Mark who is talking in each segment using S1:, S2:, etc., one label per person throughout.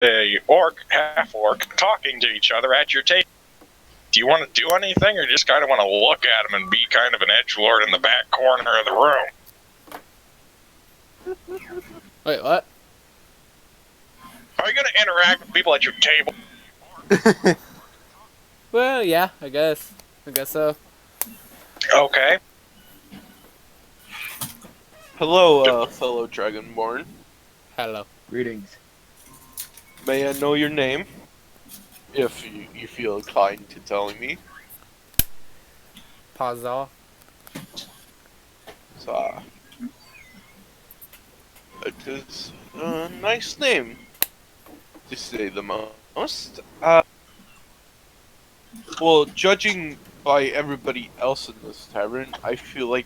S1: a orc, half-orc, talking to each other at your table. Do you want to do anything, or just kind of want to look at them and be kind of an edgelord in the back corner of the room?
S2: Wait, what?
S1: Are you going to interact with people at your table?
S2: Well, yeah, I guess so.
S1: Okay.
S3: Hello, fellow Dragonborn.
S2: Hello.
S4: Greetings.
S3: May I know your name? If you feel inclined to telling me.
S2: Pause off.
S3: So, it is a nice name, to say the most. Well, judging by everybody else in this tavern, I feel like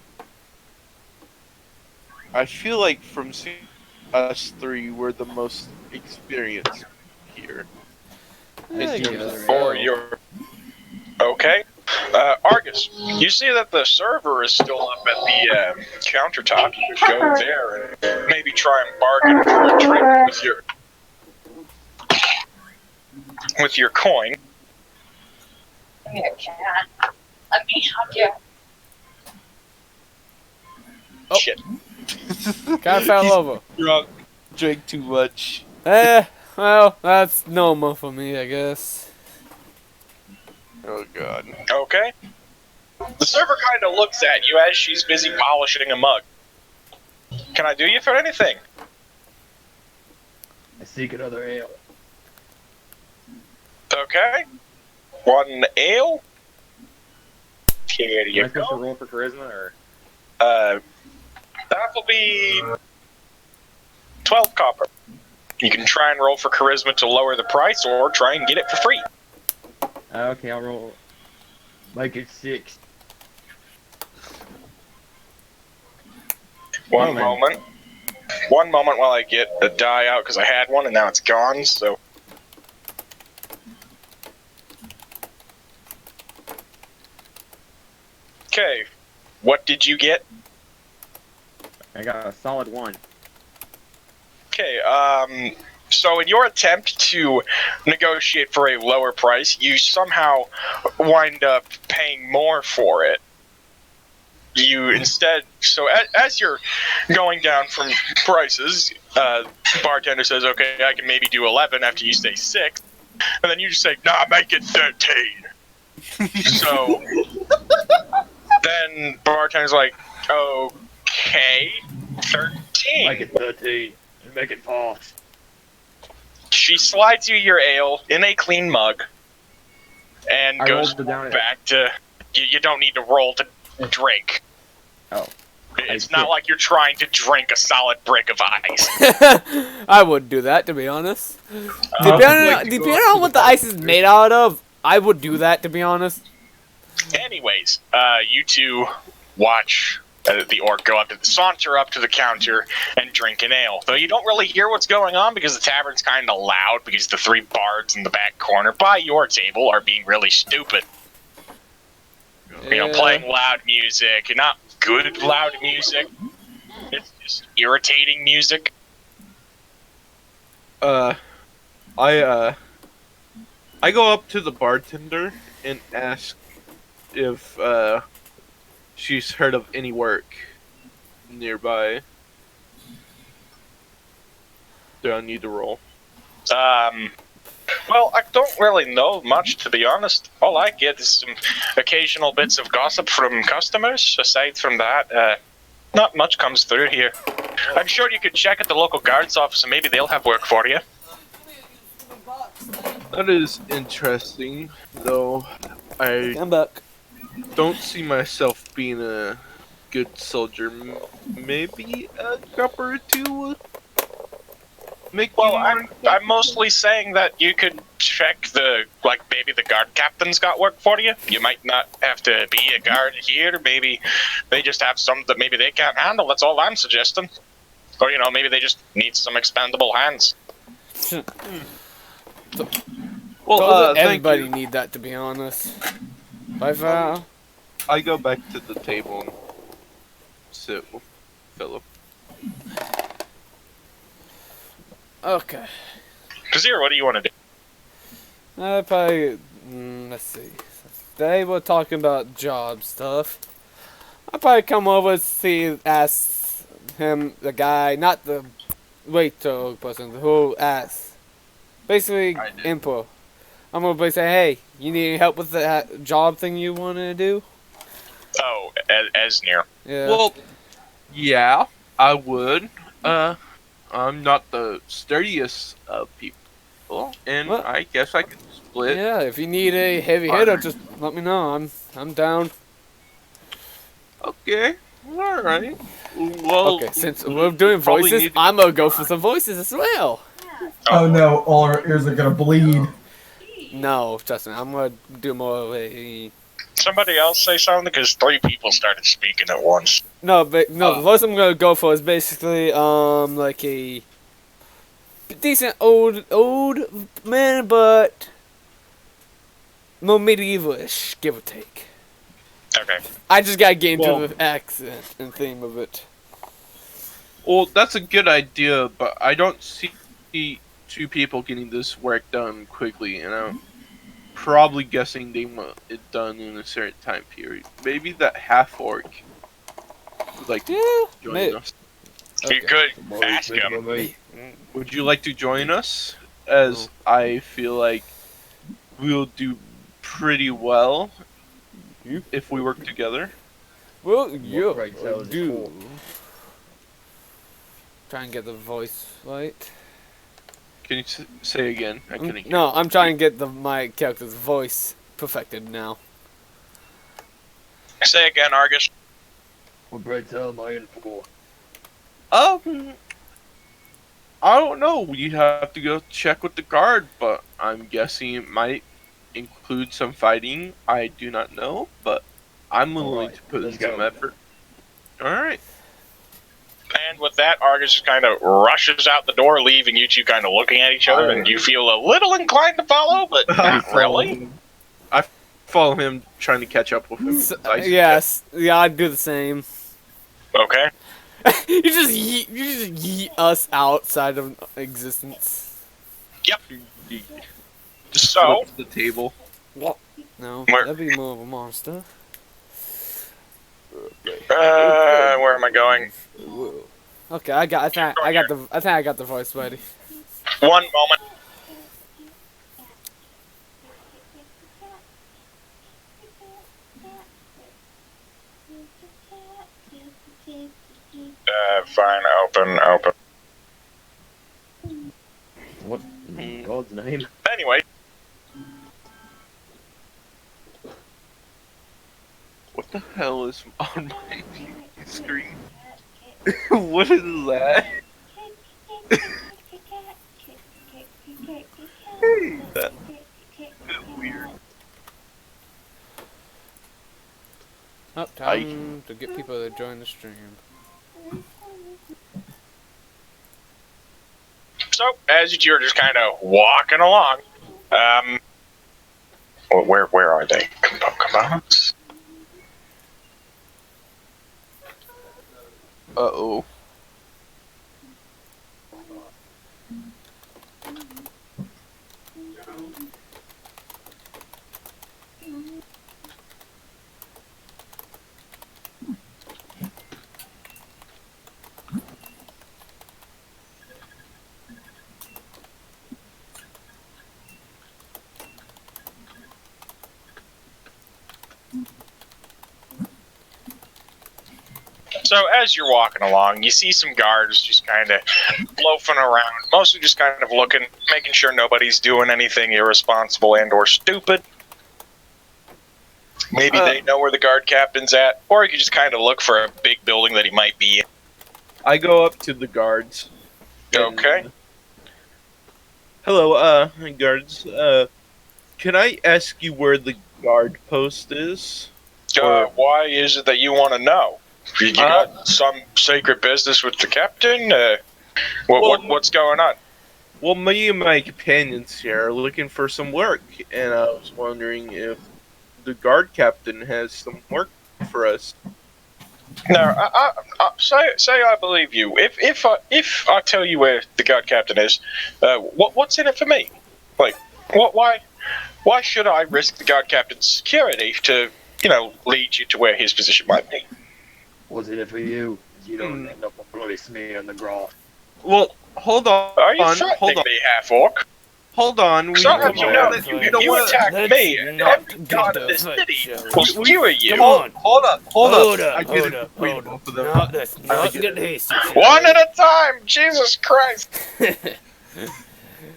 S3: from seeing us three, we're the most experienced here.
S2: I
S3: In terms
S2: guess
S3: of
S1: Or your... Okay. Argus, you see that the server is still up at the countertop. You could go there and maybe try and bargain for a drink with your coin.
S5: Let me help you.
S2: Oh.
S1: Shit.
S2: Kind of fell
S3: He's
S2: over.
S3: drunk, drank too much.
S2: Well, that's normal for me, I guess.
S3: Oh god.
S1: Okay. The server kind of looks at you as she's busy polishing a mug. Can I do you for anything?
S4: I seek another ale.
S1: Okay. One ale. Here
S4: Am
S1: you
S4: I supposed to
S1: go.
S4: roll for charisma or?
S1: That will be 12 copper. You can try and roll for charisma to lower the price, or try and get it for free.
S4: Okay, I'll roll. Like it's 6.
S1: One moment while I get the die out, because I had one and now it's gone, so... Okay, what did you get?
S4: I got a solid 1.
S1: Okay, so in your attempt to negotiate for a lower price, you somehow wind up paying more for it. You instead, so as you're going down from prices, bartender says, okay, I can maybe do 11 after you say 6, and then you just say, nah, make it 13. So, then bartender's like, okay, 13.
S4: Make it 13 and make it fast.
S1: She slides you your ale in a clean mug, and
S4: I
S1: goes
S4: rolled it down.
S1: back to, you don't need to roll to drink.
S4: Oh.
S1: It's not like you're trying to drink a solid brick of ice.
S2: I would do that, to be honest. Depending on what the ice is made out of, I would do that, to be honest.
S1: Anyways, you two watch the orc go saunter up to the counter and drink an ale. Though you don't really hear what's going on because the tavern's kind of loud because the 3 bards in the back corner by your table are being really stupid. You know, playing loud music, and not good loud music. It's just irritating music.
S3: I go up to the bartender and ask if she's heard of any work nearby. Do I need to roll?
S1: Well, I don't really know much, to be honest. All I get is some occasional bits of gossip from customers. Aside from that, not much comes through here. I'm sure you could check at the local guards office and maybe they'll have work for you.
S3: That is interesting, though I
S2: I'm back.
S3: don't see myself being a good soldier. Maybe a copper or 2 make
S1: Well,
S3: me
S1: I'm mostly saying that you could check maybe the guard captain's got work for you. You might not have to be a guard here. Maybe they just have some that maybe they can't handle. That's all I'm suggesting. Or, maybe they just need some expendable hands.
S3: Well,
S2: everybody need that, to be honest.
S3: I go back to the table and sit with Philip.
S2: Okay.
S1: Kazir, what do you want to do?
S2: Probably. Let's see. They were talking about job stuff. I'll probably come over see, ask him, the guy, not the waiter person, who asked. Basically,
S6: I did.
S2: info. I'm gonna basically say, hey, you need any help with the job thing you want to do?
S1: Oh, as near.
S2: Yeah.
S3: Well, yeah, I would. I'm not the sturdiest of people, and
S2: Well,
S3: I guess I could split.
S2: yeah, if you need a heavy hitter, just let me know. I'm down.
S3: Okay, all right. Well,
S2: Okay, since we're doing
S3: probably
S2: voices,
S3: need to-
S2: I'm gonna go for some voices as well.
S6: Oh no, all our ears are gonna bleed.
S2: No, Justin, I'm gonna do more of a.
S1: Somebody else say something because 3 people started speaking at once.
S2: No, but no, the voice I'm gonna go for is basically like a decent old man, but more medievalish, give or take.
S1: Okay.
S2: I just gotta get into
S3: Well-
S2: the accent and theme of it.
S3: Well, that's a good idea, but I don't see 2 people getting this work done quickly, and I'm probably guessing they want it done in a certain time period. Maybe that half orc would like to
S2: Yeah,
S3: join
S2: maybe.
S3: us.
S1: You could ask him.
S3: Would you like to join us? As I feel like we'll do pretty well if we work together.
S2: Well, yeah,
S4: right
S2: I
S4: now is
S2: do.
S4: cool.
S2: Try and get the voice right.
S3: Can you say again? I couldn't hear.
S2: No, I'm trying to get my character's voice perfected now.
S1: Say again, Argus.
S4: What bright tale am I in for?
S3: I don't know. We have to go check with the guard, but I'm guessing it might include some fighting. I do not know, but I'm willing
S4: Alright,
S3: to put in
S4: let's
S3: some
S4: go.
S3: effort. Alright.
S1: And with that, Argus just kind of rushes out the door, leaving you 2 kind of looking at each other, and you feel a little inclined to follow, but not really.
S3: I follow him, trying to catch up with him.
S2: Yes, yeah, I'd do the same.
S1: Okay.
S2: you just yeet us outside of existence.
S3: Just
S1: So-
S3: flip the table.
S2: No,
S1: Where-
S2: that'd be more of a monster.
S1: Where am I going?
S2: Whoa. Okay, I think I got the voice ready.
S1: One moment. Fine, open.
S4: What in God's name?
S1: Anyway,
S3: What the hell is on my screen? What is that? Hey, that's weird.
S2: Oh, time to get people to join the stream.
S1: so as you 2 are just kind of walking along, well, where are they? Come on.
S3: Uh-oh.
S1: So as you're walking along, you see some guards just kind of loafing around, mostly just kind of looking, making sure nobody's doing anything irresponsible and or stupid. Maybe they know where the guard captain's at, or you could just kind of look for a big building that he might be in.
S3: I go up to the guards. and-
S1: Okay.
S3: Hello, guards. Can I ask you where the guard post is?
S1: Why is it that you want to know? You got some sacred business with the captain? What's going on?
S3: Well, me and my companions here are looking for some work, and I was wondering if the guard captain has some work for us.
S1: No, say I believe you. If I tell you where the guard captain is, what's in it for me? Like, why should I risk the guard captain's security to lead you to where his position might be?
S4: What's in it for you? You don't end up a bloody smear in the grass.
S3: Well, hold on.
S1: Are you
S3: hold
S1: threatening
S3: on.
S1: me, half orc?
S3: Hold on.
S1: So have you know that
S3: we
S1: you
S3: don't wanna-
S1: attacked
S2: let's
S1: me, and
S2: not
S1: every
S2: get
S1: god
S2: the
S1: of this
S2: fight,
S1: city
S2: shall
S1: will
S2: we?
S1: skewer you.
S2: Come on.
S3: Hold up.
S2: Hold
S3: I
S2: up,
S3: get
S2: hold
S3: it
S2: up,
S3: between
S2: hold up.
S3: both of them.
S2: No, let's not get hasty.
S1: One at a time, Jesus Christ!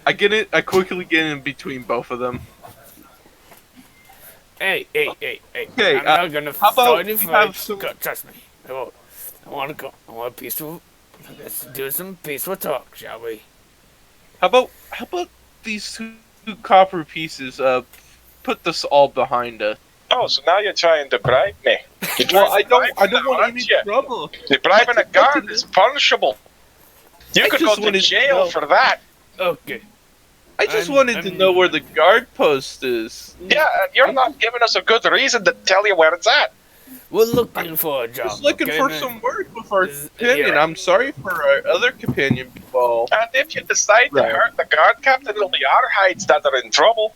S3: I get it. I quickly get in between both of them.
S2: Hey.
S3: Okay,
S2: I'm not gonna
S3: how about
S2: start any
S3: we have
S2: fights.
S3: some-
S2: Trust me. I won't. I want to go. I want peaceful. Let's do some peaceful talk, shall we?
S3: How about these two copper pieces? Put this all behind us.
S1: Oh, so now you're trying to bribe me?
S3: Well, I don't want any trouble.
S1: The bribing a guard is punishable. You
S3: I
S1: could go
S3: just
S1: to
S3: wanted to
S1: jail
S3: know.
S1: for that.
S2: Okay.
S3: I just
S2: I'm-
S3: wanted to know where the guard post is.
S1: Yeah, and you're not giving us a good reason to tell you where it's at.
S2: We're looking for a job.
S3: Just looking
S2: okay,
S3: for
S2: man?
S3: some work with our
S2: Is-
S3: companion.
S2: yeah.
S3: I'm sorry for our other companion. Well,
S1: And if you decide to
S3: Right.
S1: hurt the guard captain, it'll be our hides that are in trouble.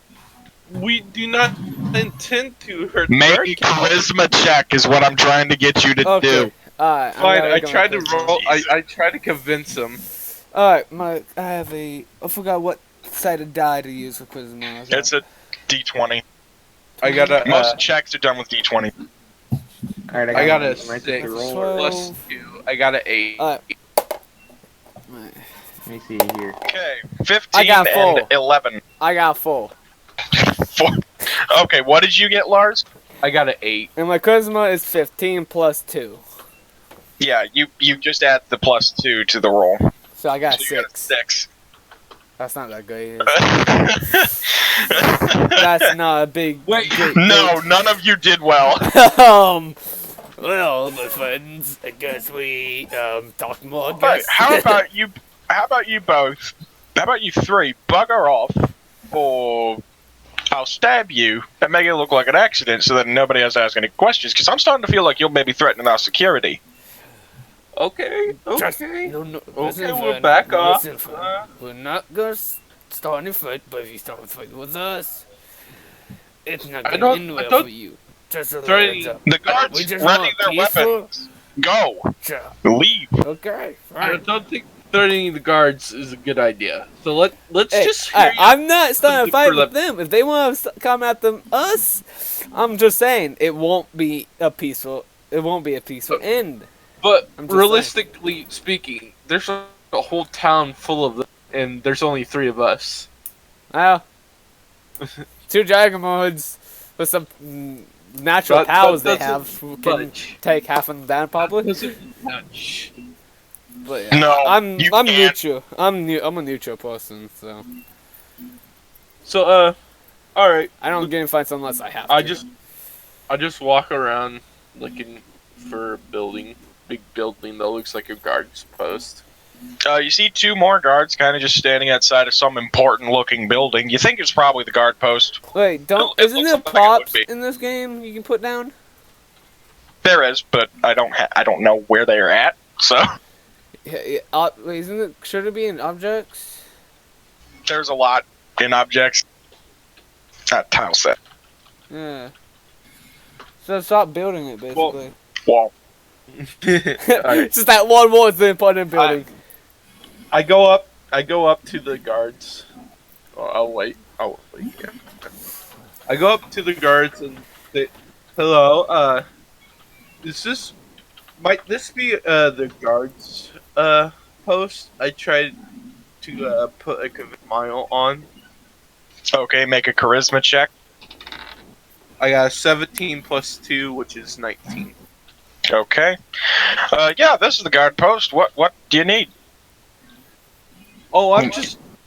S3: we do not intend to hurt.
S7: Make
S3: guard
S7: a
S3: captain.
S7: charisma check is what I'm trying to get you to
S2: Okay.
S7: do.
S2: Alright.
S3: Fine. I tried to roll. I tried to convince him.
S2: Alright, I have a. I forgot what side of die to use for charisma.
S1: It's a D20.
S3: I got a.
S1: Most checks are done with D20.
S4: Alright,
S3: I got a
S4: my
S3: 6
S4: roll.
S3: plus 2. I got an 8.
S2: Alright.
S4: Let me see here.
S1: Okay, 15
S2: I got
S1: and
S2: full.
S1: 11.
S2: I got 4.
S1: Okay, what did you get, Lars?
S3: I got an 8.
S2: And my charisma is 15 plus 2.
S1: Yeah, you just add the +2 to the roll.
S2: So I got
S1: So you got a
S2: 6.
S1: 6.
S2: That's not that great. That's not a big.
S3: Wait,
S2: great
S1: No, none of you did well.
S2: Well, my friends, I guess we talk more. I
S1: But
S2: guess.
S1: how about you? How about you both? How about you three bugger off, or I'll stab you and make it look like an accident, so that nobody has to ask any questions. Because I'm starting to feel like you're maybe threatening our security.
S3: Okay.
S2: Just-
S3: Okay.
S2: no,
S3: Okay,
S2: listen,
S3: we'll
S2: friend,
S3: back off.
S2: listen, friend. We're not gonna start any fight, but if you start a fight with us, it's not
S3: I
S2: going
S3: don't-
S2: anywhere
S3: I don't-
S2: for you. Just a
S3: Threatening-
S2: heads up.
S1: The
S2: We
S1: guards
S2: just
S1: ready
S2: want
S1: their
S2: peaceful
S1: weapons. Go,
S2: job.
S1: leave.
S2: Okay,
S3: I
S2: fine.
S3: don't think threatening the guards is a good idea. So let's
S2: Hey,
S3: just
S2: hey,
S3: hear you.
S2: I'm not starting a fight
S3: for
S2: with them. If they want to come at them, us, I'm just saying it won't be a peaceful. It won't be a peaceful end.
S3: But
S2: I'm just
S3: realistically speaking, there's a whole town full of them, and there's only 3 of us.
S2: Well, 2 dragon modes with some natural
S3: That
S2: powers they
S3: doesn't
S2: have who can
S3: budge.
S2: take half of them down probably.
S3: Doesn't touch.
S2: But yeah,
S1: No,
S2: I'm
S1: you
S2: I'm
S1: can't.
S2: neutral. I'm a neutral person, so
S3: So all right.
S2: I don't get in fights unless I have to.
S3: I just walk around looking for a big building that looks like a guard's post.
S1: You see 2 more guards kind of just standing outside of some important-looking building. You think it's probably the guard post.
S2: Wait, don't
S1: It
S2: isn't
S1: looks
S2: there
S1: like it would
S2: props
S1: be.
S2: in this game you can put down?
S1: There is, but I don't know where they are at. So
S2: Yeah, wait, isn't it? Should it be in objects?
S1: there's a lot in objects. Tile set.
S2: Yeah. So stop building it, basically.
S1: Wall.
S3: Alright.
S2: Just that one wall is the important building.
S3: I go up to the guards. Oh, I'll wait. Yeah. I go up to the guards and say, "Hello, might this be the guards post?" I tried to put a smile on.
S1: Okay, make a charisma check.
S3: I got a 17 plus 2, which is 19.
S1: Okay. Yeah, this is the guard post. What do you need?
S3: Oh,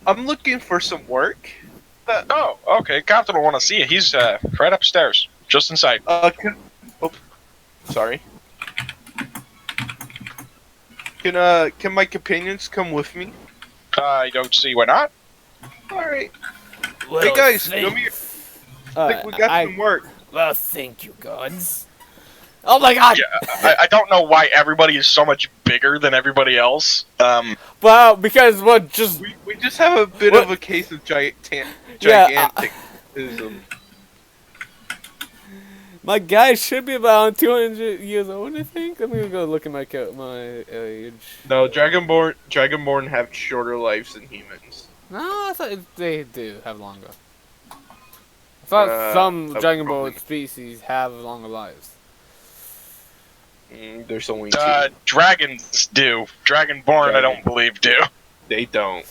S3: I'm looking for some work.
S1: Oh, okay. Captain will want to see you. He's right upstairs, just inside.
S3: Sorry. Can my companions come with me?
S1: I don't see why not.
S3: All right.
S2: Well,
S3: Hey guys,
S2: thank-
S3: come here. I think we got some work.
S2: Well, thank you, gods. Oh my god!
S1: Yeah, I don't know why everybody is so much bigger than everybody else.
S2: Well, because what just
S3: We just have a bit
S2: What?
S3: of a case of
S2: Yeah,
S3: giganticism.
S2: my guy should be about 200 years old, I think. I'm gonna go look at my age.
S3: No, Dragonborn have shorter lives than humans.
S2: No, I thought they do have longer. I thought some Dragon Ball
S3: probably.
S2: species have longer lives.
S3: There's only two.
S1: Dragons do. Dragonborn, I don't believe, do.
S3: They don't.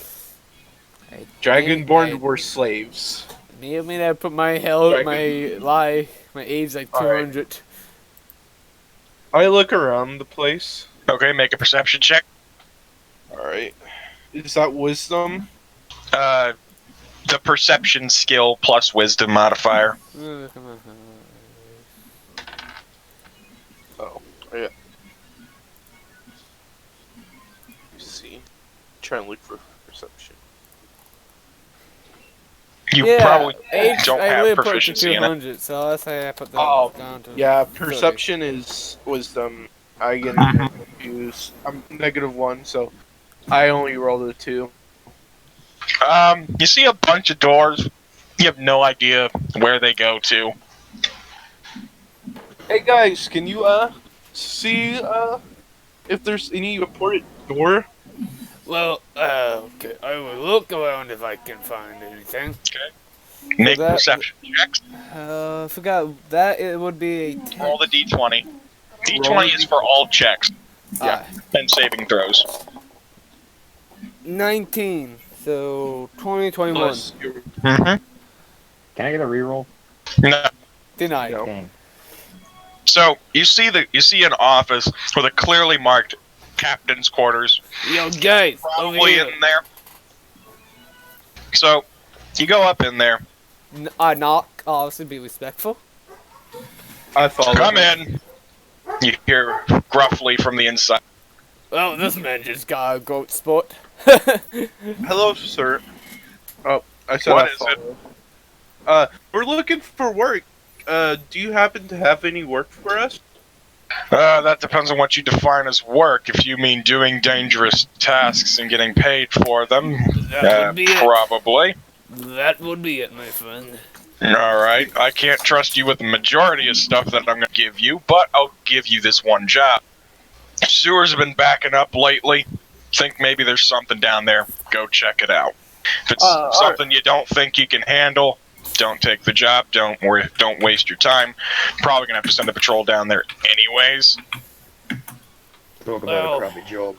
S2: I
S3: Dragonborn
S2: think
S3: were slaves.
S2: Maybe I put my my age like
S3: Alright.
S2: 200.
S3: I look around the place.
S1: Okay, make a perception check.
S3: Alright. Is that wisdom?
S1: The perception skill plus wisdom modifier.
S3: Oh, yeah. Let's see. Try and look for perception.
S1: You
S2: Yeah,
S1: probably
S2: age,
S1: don't
S2: I
S1: have
S2: really put to
S1: proficiency in it.
S2: 200, so let's say I put that
S3: Oh,
S2: down to
S3: Yeah,
S2: 30.
S3: perception is wisdom. I get confused. I'm -1, so I only rolled a 2.
S1: You see a bunch of doors. You have no idea where they go to.
S3: Hey guys, can you see if there's any reported door?
S2: Well, okay, I will look around if I can find anything.
S1: Make
S2: that-
S1: perception checks.
S2: I forgot that it would be a 10.
S1: Roll the d20. D20 is for all checks
S2: Ah,
S1: and saving throws.
S2: 19. So 2021.
S3: Plus your
S1: Mm-hmm.
S4: Can I get a reroll?
S1: No.
S2: Denied.
S3: No.
S4: Dang.
S1: So you see an office with a clearly marked captain's quarters,
S2: Yo, guys, over
S1: probably
S2: here.
S1: in there. So you go up in there.
S2: I knock. Obviously, be respectful.
S3: I follow.
S1: Come in. You hear gruffly from the inside.
S2: Well, this man just got a goat spot.
S3: Hello, sir. Oh, I said
S1: What
S3: I
S1: is it?
S3: follow. We're looking for work. Do you happen to have any work for us?
S1: That depends on what you define as work. If you mean doing dangerous tasks and getting paid for them,
S2: That would be it.
S1: probably.
S2: That would be it, my friend.
S1: Alright, I can't trust you with the majority of stuff that I'm going to give you, but I'll give you this one job. Sewers have been backing up lately. Think maybe there's something down there. Go check it out. If it's something you don't think you can handle, don't take the job. Don't worry. Don't waste your time. Probably going to have to send a patrol down there anyways.
S4: Talk about
S2: Well.
S4: a crappy job.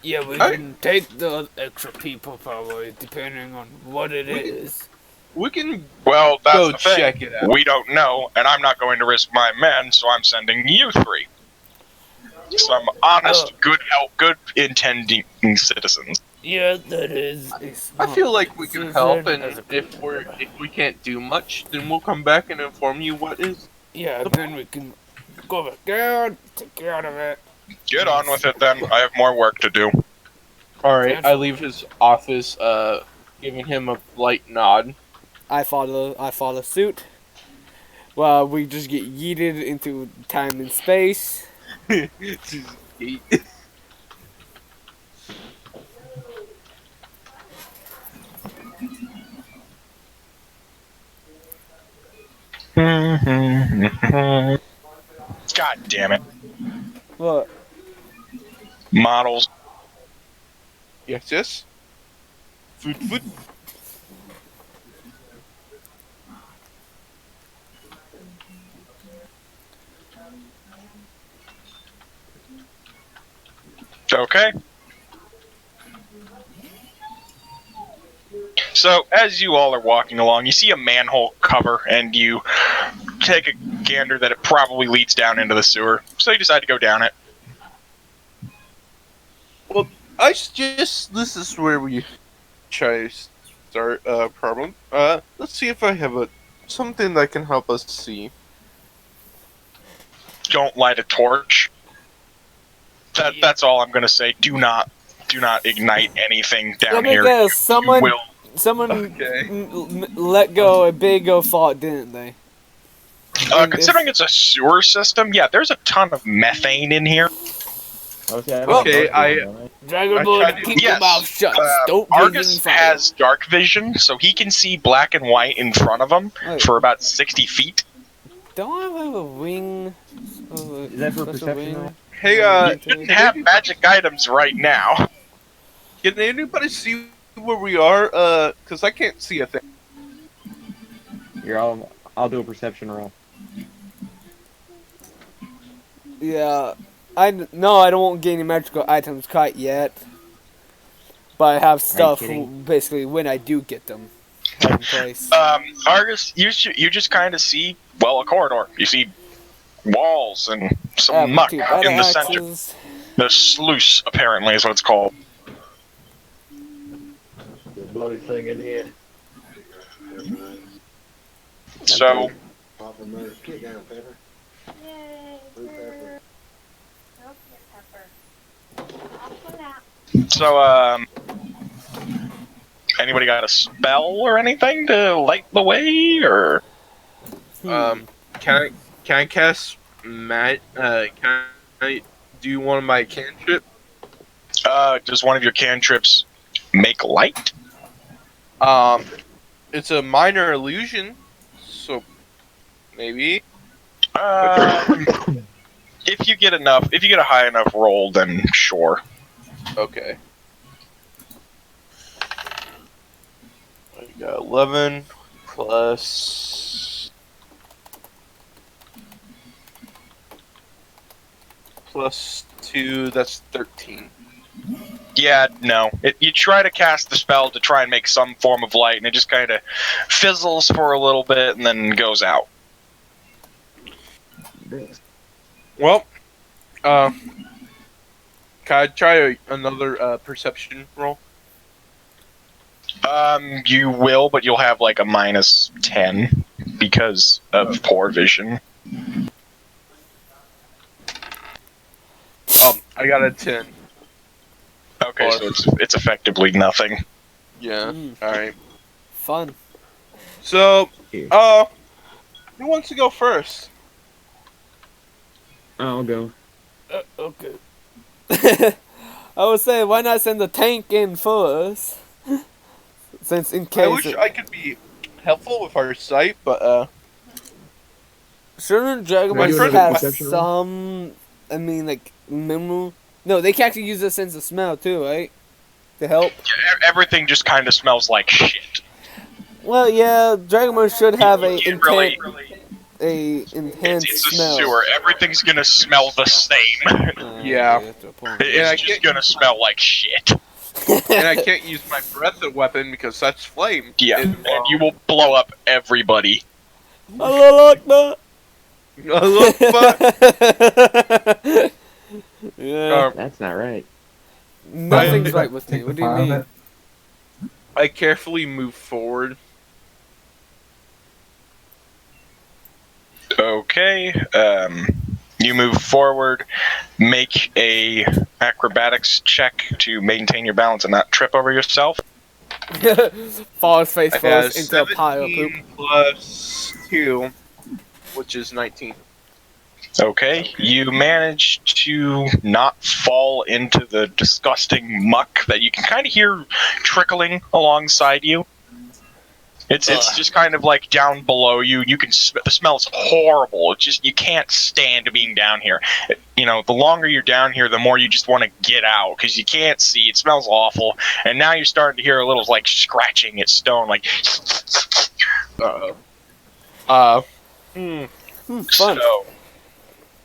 S2: Yeah, we
S3: Hey.
S2: can take the extra people probably, depending on what it is.
S3: We can
S1: Well, that's
S3: go
S1: the thing.
S3: check it out.
S1: We don't know, and I'm not going to risk my men, so I'm sending you 3. Some honest, good intending citizens.
S2: Yeah, that is.
S3: I feel like we can help, and
S2: As a
S3: if we can't do much, then we'll come back and inform you what is.
S2: Yeah, then we can go back down, take care of it.
S1: Get on with it then. I have more work to do.
S3: All right, I leave his office, giving him a light nod.
S2: I follow suit. Well, we just get yeeted into time and space.
S1: God damn it.
S2: What?
S1: Models.
S3: Yes. Food.
S1: Okay. So, as you all are walking along, you see a manhole cover, and you take a gander that it probably leads down into the sewer. So you decide to go down it.
S3: Well, I suggest this is where we try to start a problem. Let's see if I have something that can help us see.
S1: Don't light a torch. That's all I'm gonna say. Do not ignite anything down
S2: Let me
S1: here.
S2: guess. Someone
S1: Will
S2: let
S3: Okay.
S2: go a big old thought, didn't they?
S1: Considering it's a sewer system, yeah, there's a ton of methane in here.
S3: Okay, I
S2: Dragonborn,
S3: tried to-
S2: keep your
S1: Yes,
S2: mouth shut. Don't breathe in
S1: Argus
S2: fire.
S1: has dark vision, so he can see black and white in front of him
S2: Wait.
S1: for about 60 feet.
S2: Don't I have a wing?
S4: Is that for perception roll?
S3: Hey,
S1: You shouldn't have magic items right now.
S3: can anybody see where we are? Cause I can't see a thing.
S4: Here, I'll do a perception roll.
S2: Yeah, I don't get any magical items quite yet, but I have stuff
S4: kidding?
S2: basically when I do get them in place.
S1: Argus, you just kind of see, well, a corridor. You see walls and some muck
S2: Two
S1: in
S2: battle
S1: the center.
S2: axes.
S1: The sluice, apparently, is what it's called.
S4: The bloody thing in here.
S1: So,
S5: Yay, pepper. Nope, pepper. I'll put out.
S1: Anybody got a spell or anything to light the way, or?
S3: Can I cast can I do one of my cantrip?
S1: Does one of your cantrips make light?
S3: It's a minor illusion, so maybe.
S1: If you get a high enough roll, then sure.
S3: Okay. I got 11 plus 2. That's 13.
S1: Yeah, no. You try to cast the spell to try and make some form of light, and it just kind of fizzles for a little bit and then goes out.
S3: Well, can I try another perception roll?
S1: You will, but you'll have like a -10 because of poor vision.
S3: I got a 10.
S1: Okay, so it's effectively nothing.
S3: Yeah. All right.
S2: Fun.
S3: So,
S4: Here.
S3: who wants to go first?
S4: I'll go.
S2: Okay. I would say, why not send the tank in first? Since in
S3: I
S2: case.
S3: wish I could be helpful with our site, but
S2: Shouldn't Dragon
S3: My
S2: Ball
S3: friend-
S2: have
S4: perception roll?
S2: some? I mean, like memo. No, they can actually use a sense of smell too, right? To help.
S1: Everything just kind of smells like shit.
S2: Well, yeah, Dragon Ball should have a
S1: You can't really-
S2: intense
S1: It's a
S2: smell.
S1: sewer. Everything's gonna smell the same.
S3: Yeah.
S2: Okay, that's a point.
S3: Yeah, I
S1: It's just
S3: get-
S1: gonna smell like shit.
S3: and I can't use my breath weapon because that's flame.
S1: Yeah,
S3: And,
S1: and you will blow up everybody.
S2: Allah Akbar.
S3: Look, but
S2: Yeah,
S4: That's not right.
S2: nothing's right with me.
S6: Take
S2: What
S6: the
S2: do you
S6: fire of
S2: mean?
S6: it.
S3: I carefully move forward.
S1: Okay, you move forward, make a acrobatics check to maintain your balance and not trip over yourself.
S2: Falls face
S3: I
S2: first
S3: have
S2: into a pile of poop.
S3: 17 plus 2, which is 19.
S1: Okay, you manage to not fall into the disgusting muck that you can kind of hear trickling alongside you. It's just kind of like down below you. You can the smell's horrible. It's just you can't stand being down here. You know, the longer you're down here, the more you just want to get out because you can't see. It smells awful, and now you're starting to hear a little like scratching at stone, like.
S2: Fun.
S1: So,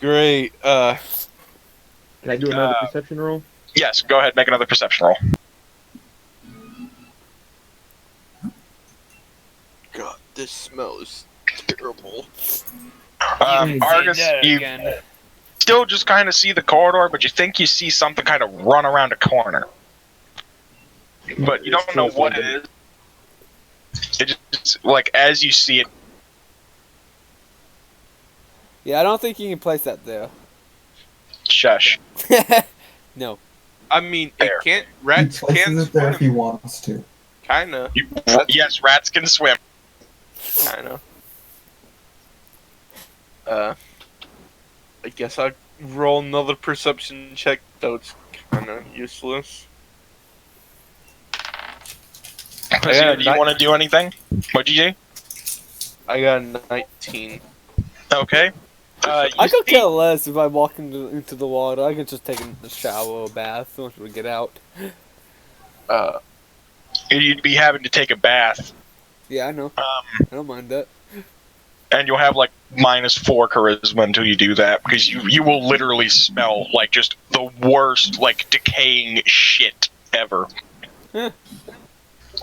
S3: Great.
S4: Can I do another perception roll?
S1: yes, go ahead, make another perception roll.
S3: God, this smells terrible.
S1: Argus, you still just kind of see the corridor, but you think you see something kind of run around a corner. But you don't know what it is. It just, like, as you see it,
S2: Yeah, I don't think you can place that there.
S1: shush.
S2: No.
S3: I mean,
S1: There.
S3: it can't.
S6: He
S3: Rats
S6: places
S3: can't
S6: it there if he
S3: swim.
S6: wants to.
S3: Kinda.
S1: Yes, rats can swim.
S3: Kinda. I guess I'll roll another perception check, though it's kind of useless.
S1: So, do you want to do anything? What'd you do?
S3: I got a 19.
S1: Okay.
S2: I
S1: You
S2: could
S1: see-
S2: care less if I walk into the water. I could just take a shower or a bath once we get out.
S1: You'd be having to take a bath,
S2: Yeah, I know. I don't mind that.
S1: and you'll have like -4 charisma until you do that, because you will literally smell like just the worst, like decaying shit ever.
S2: Yeah.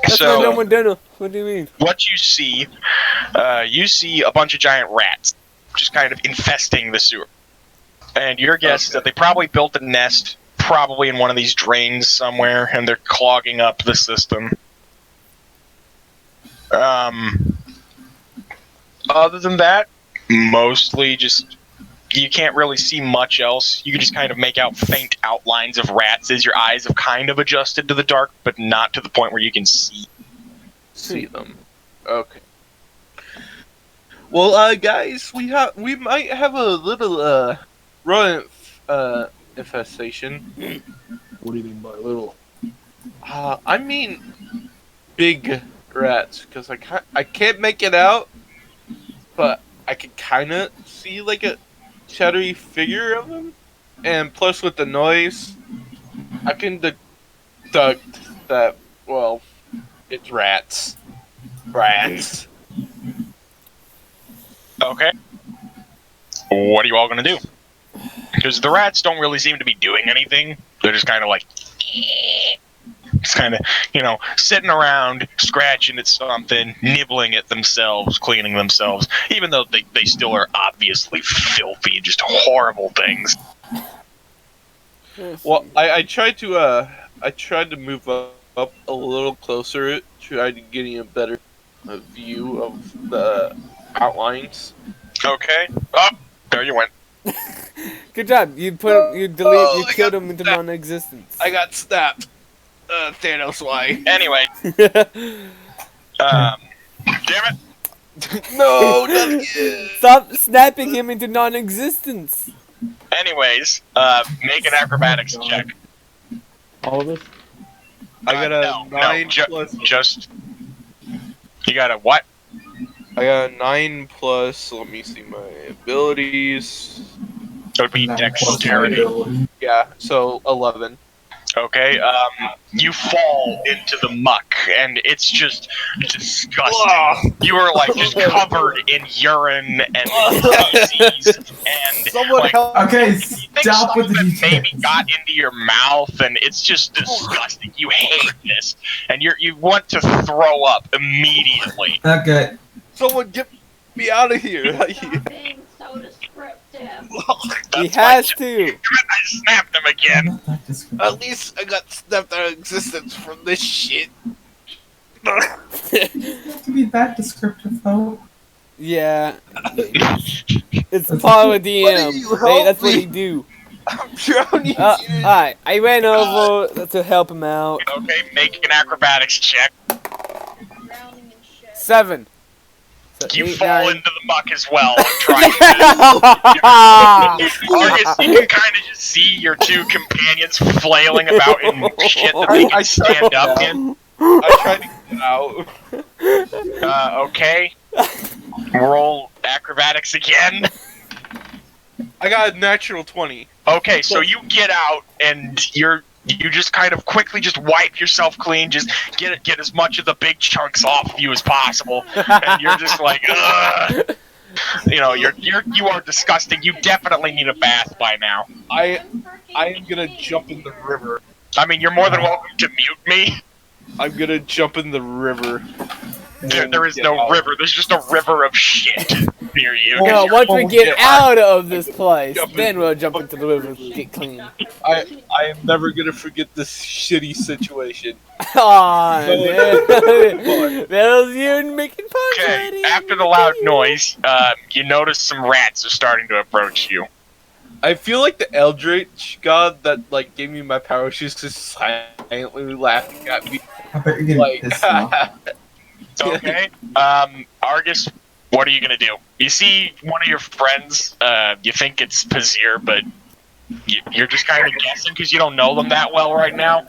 S2: That's
S1: So
S2: my normal dinner. What do you mean?
S1: what you see a bunch of giant rats just kind of infesting the sewer. And your guess is that they probably built a nest, probably in one of these drains somewhere, and they're clogging up the system. Other than that, mostly just, you can't really see much else. You can just kind of make out faint outlines of rats as your eyes have kind of adjusted to the dark, but not to the point where you can see.
S3: See them. Okay. Well, guys, we might have a little rodent infestation.
S4: What do you mean by little?
S3: I mean big rats, because I can't make it out, but I can kind of see like a shadowy figure of them, and plus with the noise, I can deduct that, well, it's rats. Rats.
S1: Okay. What are you all going to do? Because the rats don't really seem to be doing anything. They're just kind of like, just kind of, sitting around, scratching at something, nibbling at themselves, cleaning themselves, even though they still are obviously filthy and just horrible things.
S3: Well, I tried to move up a little closer, tried to getting a better view of the outlines.
S1: Okay. Oh, there you went.
S2: Good job. You killed him into non-existence.
S3: I got snapped. Thanos, why?
S1: Anyway, damn it.
S3: No, not again.
S2: Stop snapping him into non-existence.
S1: Anyways, make an acrobatics check.
S4: All of us?
S3: I got a
S1: No,
S3: 9
S1: ju-
S3: plus.
S1: Just, you got a what?
S3: I got a 9 plus. Let me see my abilities.
S1: It would be dexterity.
S3: Yeah, so 11.
S1: Okay, you fall into the muck, and it's just disgusting.
S3: Ugh.
S1: You are, like, just covered in urine and feces, and,
S3: Someone
S1: like,
S3: help!
S6: Okay,
S1: you think
S6: stop
S1: some
S6: with the
S1: of it maybe
S6: details.
S1: got into your mouth, and it's just disgusting. You hate this, and you want to throw up immediately.
S6: Okay.
S3: Someone get me out of here!
S5: Stop being so descriptive.
S2: He
S1: That's
S2: has
S1: why
S2: to.
S1: I snapped him again.
S6: Not that descriptive.
S3: At least I got snapped out of existence from this shit.
S6: To be that descriptive though.
S2: Yeah. It's
S6: That's
S2: part
S6: okay.
S2: of DM.
S3: Why didn't you
S2: Hey,
S3: help
S2: that's what
S3: me?
S2: he do.
S3: I'm drowning.
S2: Alright, I ran over to help him out.
S1: Okay, make an acrobatics check.
S5: Drowning in shit.
S2: 7. So
S1: You
S2: 8,
S1: fall
S2: 9.
S1: into the muck as well, trying to... Argus, you can kind of just see your two companions flailing about in shit that they can stand up in.
S3: I tried to get out.
S1: Okay. Roll acrobatics again.
S3: I got a natural 20.
S1: Okay, so you get out, and you just kind of quickly just wipe yourself clean, just get as much of the big chunks off of you as possible, and you're just like, ugh. You are disgusting. You definitely need a bath by now.
S3: I am gonna jump in the river.
S1: I mean, you're more than welcome to mute me.
S3: I'm gonna jump in the river.
S1: There is
S3: Get
S1: no
S3: out.
S1: river. There's just a river of shit near you.
S2: No, once we get out of this place,
S3: Jump in.
S2: then we'll jump into the river and get clean.
S3: I am never gonna forget this shitty situation.
S2: Aw,
S3: No,
S2: man. That was you making fun
S1: Okay,
S2: buddy.
S1: after the loud noise, you notice some rats are starting to approach you.
S3: I feel like the Eldritch god that like gave me my power. She's just silently laughing at me.
S6: I bet you're getting
S3: Like,
S6: pissed off.
S1: Okay. Argus, What are you gonna do? You see one of your friends. You think it's Pazir, but you're just kind of guessing because you don't know them that well right now.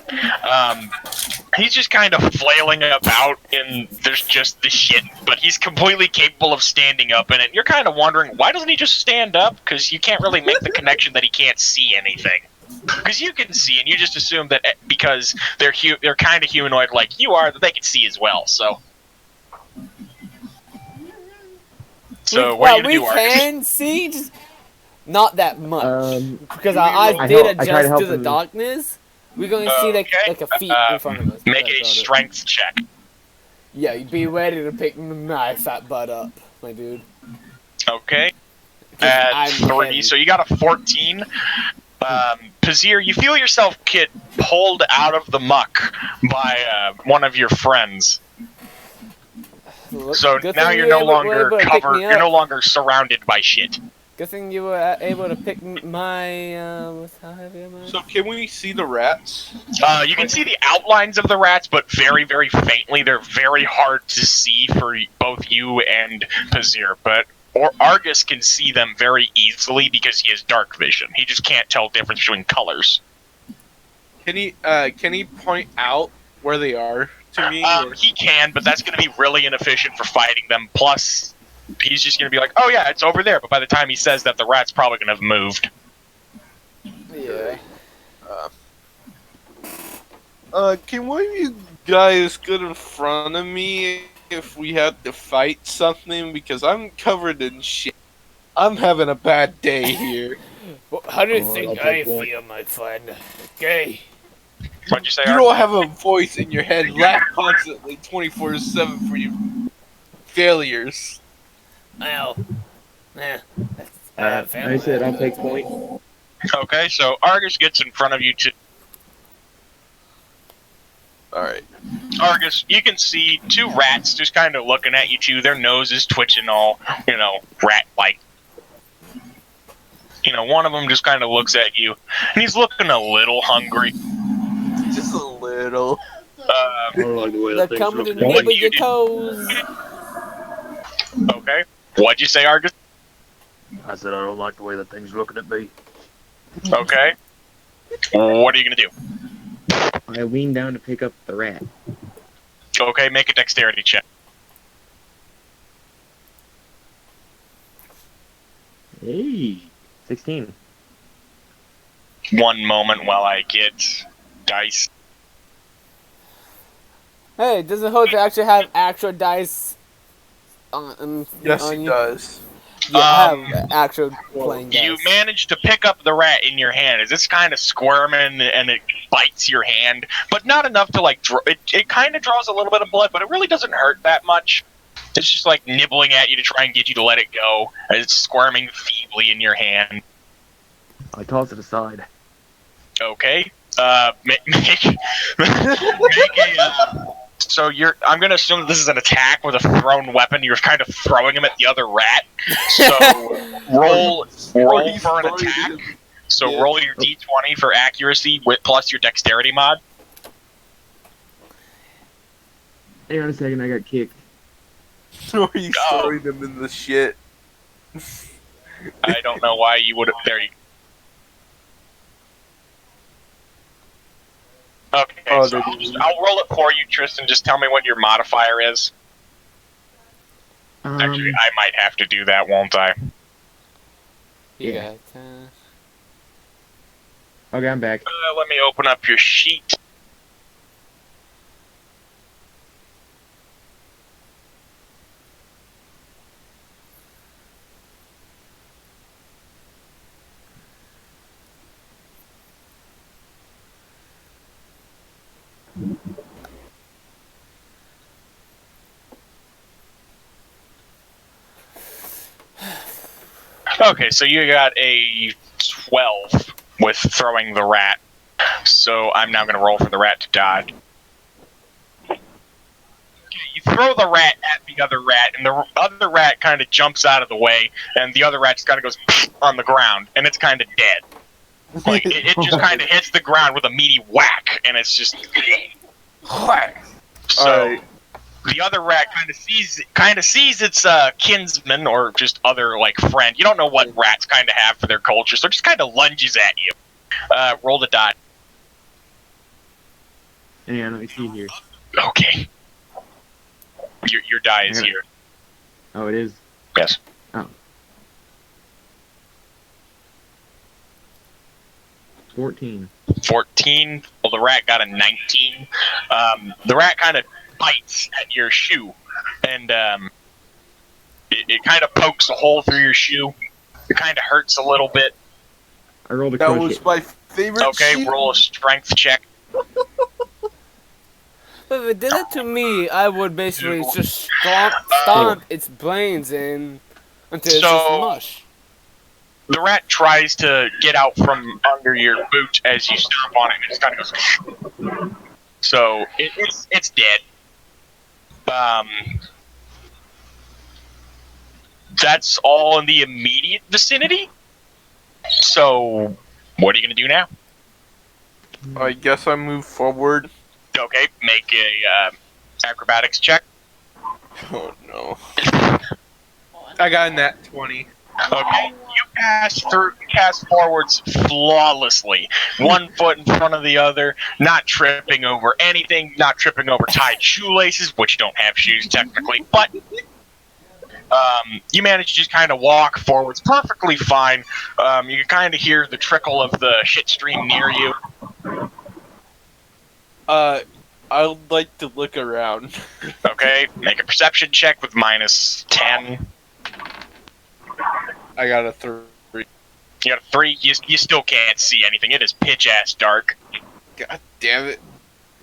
S1: He's just kind of flailing about, and there's just the shit. But he's completely capable of standing up in it. You're kind of wondering, why doesn't he just stand up? Because you can't really make the connection that he can't see anything. Because you can see, and you just assume that because they're kind of humanoid like you are, that they can see as well. So what are you gonna do, Argus?
S2: We can see, just not that much. Because our eyes
S4: I
S2: did
S4: try to
S2: adjust
S4: help
S2: to the
S4: him.
S2: darkness. We're going to see like a feet in front of us.
S1: Make
S2: That's
S1: a
S2: about it.
S1: strength check.
S2: Yeah, you be ready to pick my fat butt up, my dude.
S1: Okay.
S2: 'Cause
S1: At
S2: I'm
S1: 3,
S2: heavy.
S1: so you got a 14. Pazir, you feel yourself get pulled out of the muck by one of your friends.
S2: Look,
S1: So
S2: good
S1: now
S2: thing
S1: you're
S2: you
S1: no
S2: were
S1: longer
S2: able to pick
S1: covered.
S2: me
S1: You're no
S2: up.
S1: longer surrounded by shit.
S2: Good thing you were able to pick my. How heavy am I?
S3: So can we see the rats?
S1: You can see the outlines of the rats, but very, very faintly. They're very hard to see for both you and Pazir. But Argus can see them very easily because he has dark vision. He just can't tell the difference between colors.
S3: Can he point out where they are to me?
S1: He can, but that's going to be really inefficient for fighting them. Plus, he's just going to be like, "Oh yeah, it's over there." But by the time he says that, the rat's probably going to have moved.
S2: Yeah.
S3: Can one of you guys get in front of me if we have to fight something? Because I'm covered in shit. I'm having a bad day here.
S2: Well, how do you
S4: Oh,
S2: think
S4: I'll
S2: I
S4: take one.
S2: feel, my friend? Okay.
S1: What'd you say?
S3: You
S1: Argus?
S3: don't have a voice in your head. Laugh constantly 24/7 for your failures.
S2: Well,
S4: I said I'll take point.
S1: Okay, so Argus gets in front of you too.
S3: Alright.
S1: Argus, you can see 2 rats just kind of looking at you two. Their noses twitching all, rat-like. One of them just kind of looks at you, and he's looking a little hungry.
S3: Just a little.
S4: I don't like the way
S2: they're
S4: that thing's
S2: coming to
S4: looking.
S2: nibble your toes.
S1: Okay. What'd you say, Argus?
S4: I said I don't like the way that thing's looking at me.
S1: Okay. What are you gonna do?
S8: I lean down to pick up the rat.
S1: Okay, make a dexterity check.
S8: Hey, 16.
S1: One moment while I get dice.
S2: Hey, does it hold to actually have actual dice on
S3: Yes,
S2: on
S3: he
S2: you?
S3: does.
S2: Yeah, I have actual playing dice.
S1: You manage to pick up the rat in your hand. It's kind of squirming and it bites your hand, but not enough to it kind of draws a little bit of blood, but it really doesn't hurt that much. It's just like nibbling at you to try and get you to let it go. And it's squirming feebly in your hand.
S8: I toss it aside.
S1: Okay. Make a. So I'm gonna assume that this is an attack with a thrown weapon. You're kind of throwing him at the other rat. So roll for an attack. So
S3: Yeah.
S1: roll your d20 for accuracy plus your dexterity mod.
S8: Hang on a second, I got kicked.
S3: Or you throwing them in the shit.
S1: I don't know why you would have. There you. Okay,
S3: Oh,
S1: so I'll roll it for you, Tristan. Just tell me what your modifier is. Actually, I might have to do that, won't I?
S2: Yeah.
S8: Okay, I'm back.
S1: Let me open up your sheet. Okay, so you got a 12 with throwing the rat. So I'm now going to roll for the rat to dodge. Okay, you throw the rat at the other rat, and the other rat kind of jumps out of the way, and the other rat just kind of goes on the ground, and it's kind of dead. Like, it just kind of hits the ground with a meaty whack, and it's just... So,
S3: Alright.
S1: The other rat kind of sees its kinsman or just other like friend. You don't know what rats kind of have for their culture, so it just kind of lunges at you. Roll the die.
S8: Yeah, let me see here.
S1: Okay. Your die is here.
S8: Oh, it is?
S1: Yes.
S8: Oh. 14.
S1: 14. Well, the rat got a 19. The rat kind of bites at your shoe, and it kind of pokes a hole through your shoe. It kind of hurts a little bit.
S8: I rolled a
S3: That
S8: crochet.
S3: was my favorite.
S1: Okay,
S3: shit.
S1: roll a strength check.
S2: But if it did it to me, I would basically just stomp its brains in until it's just
S1: So-
S2: mush.
S1: The rat tries to get out from under your boot as you stomp on it, and it just kind of goes. So it's dead. That's all in the immediate vicinity. So, what are you gonna do now?
S3: I guess I move forward.
S1: Okay, make a acrobatics check.
S3: Oh no. I got a nat 20.
S1: Okay, you pass forwards flawlessly. 1 foot in front of the other, not tripping over anything, not tripping over tied shoelaces, which you don't have shoes technically, but you manage to just kind of walk forwards perfectly fine. You can kind of hear the trickle of the shit stream near you.
S3: I'd like to look around.
S1: Okay, make a perception check with -10.
S3: I got a 3.
S1: You got a 3. You still can't see anything. It is pitch ass dark.
S3: God damn it.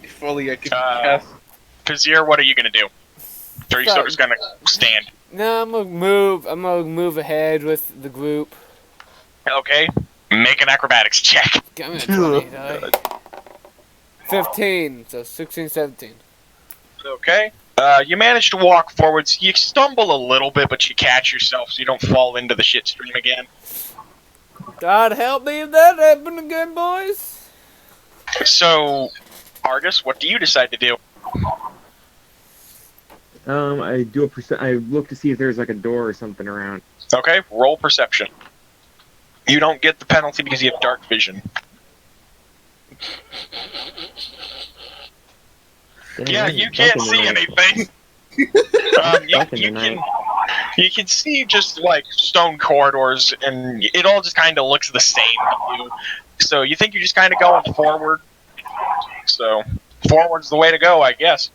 S3: If only I could
S1: Uh,
S3: cast.
S1: Kazir, what are you gonna do? Are you still just gonna stand?
S2: No, I'm gonna move ahead with the group.
S1: Okay, make an acrobatics check.
S2: Give me a 20, die. 15, so 16, 17.
S1: Okay. You manage to walk forwards. You stumble a little bit, but you catch yourself so you don't fall into the shit stream again.
S2: God help me if that happened again, boys.
S1: So, Argus, what do you decide to do?
S8: I do I look to see if there's like a door or something around.
S1: Okay, roll perception. You don't get the penalty because you have dark vision. Yeah, you can't see anything. You can see just like stone corridors, and it all just kind of looks the same to you. So you think you're just kind of going forward. So forward's the way to go, I guess.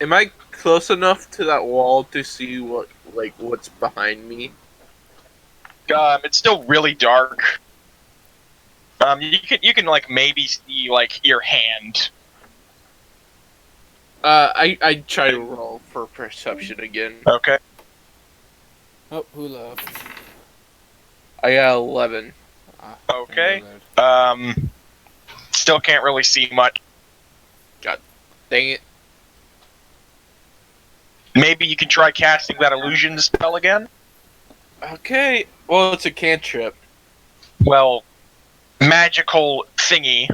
S3: Am I close enough to that wall to see what's behind me?
S1: It's still really dark. You can like maybe see like your hand.
S3: I try to roll for perception again.
S1: Okay.
S2: Oh, who left?
S3: I got 11.
S1: Okay. Still can't really see much.
S3: Dang it.
S1: Maybe you can try casting that illusion spell again.
S3: Okay. Well, it's a cantrip.
S1: Well, magical thingy.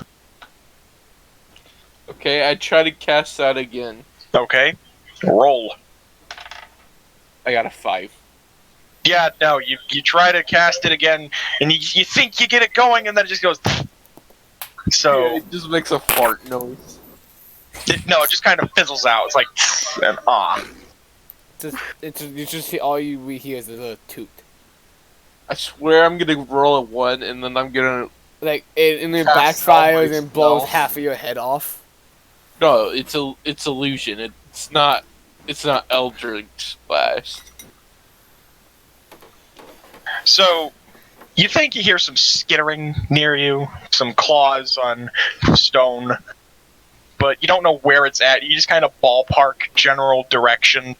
S3: Okay, I try to cast that again.
S1: Okay. Roll.
S3: I got a 5.
S1: Yeah, no, you try to cast it again, and you think you get it going, and then it just goes. So,
S3: It just makes a fart noise.
S1: it just kind of fizzles out. It's like, and
S2: You just see we hear is a little toot.
S3: I swear I'm gonna roll a 1, and then I'm gonna...
S2: Like, and then
S3: Cast all
S2: backfires
S3: my
S2: and blows
S3: spells.
S2: half of your head off.
S3: No, it's illusion. It's not Eldritch Blast.
S1: So, you think you hear some skittering near you, some claws on stone, but you don't know where it's at. You just kind of ballpark general direction.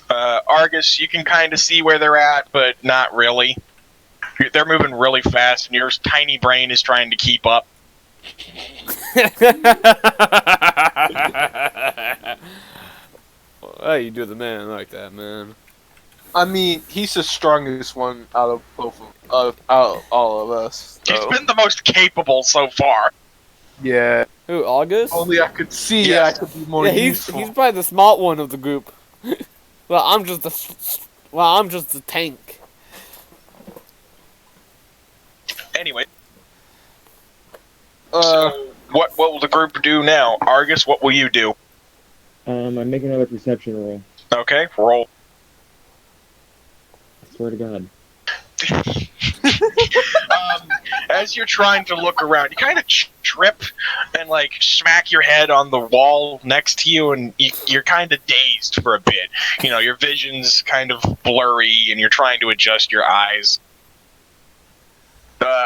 S1: Argus, you can kind of see where they're at, but not really. They're moving really fast, and your tiny brain is trying to keep up.
S2: Well, you do the man like that, man.
S3: I mean, he's the strongest one out of out of all of us.
S1: He's
S3: So.
S1: been the most capable so far.
S3: Yeah.
S2: Who, August?
S3: Only I could see.
S1: Yeah.
S3: I could be more
S2: Yeah, he's
S3: useful.
S2: probably the smart one of the group. I'm just the tank.
S1: Anyway,
S3: Uh,
S1: so what will the group do now? Argus, what will you do?
S8: I'm making another perception roll.
S1: Okay, roll.
S8: I swear to God.
S1: As you're trying to look around, you kind of trip and like smack your head on the wall next to you, and you're kind of dazed for a bit. You know, your vision's kind of blurry, and you're trying to adjust your eyes.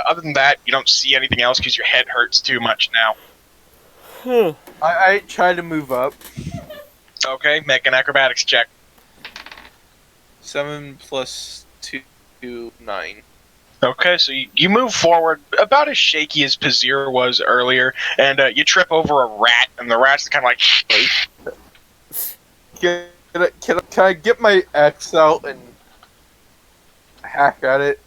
S1: Other than that, you don't see anything else because your head hurts too much now.
S3: I try to move up.
S1: Okay, make an acrobatics check.
S3: 7 plus 2, 9.
S1: Okay, so you move forward about as shaky as Pazir was earlier, and you trip over a rat, and the rat's kind of like...
S3: Can I get my axe out and hack at it?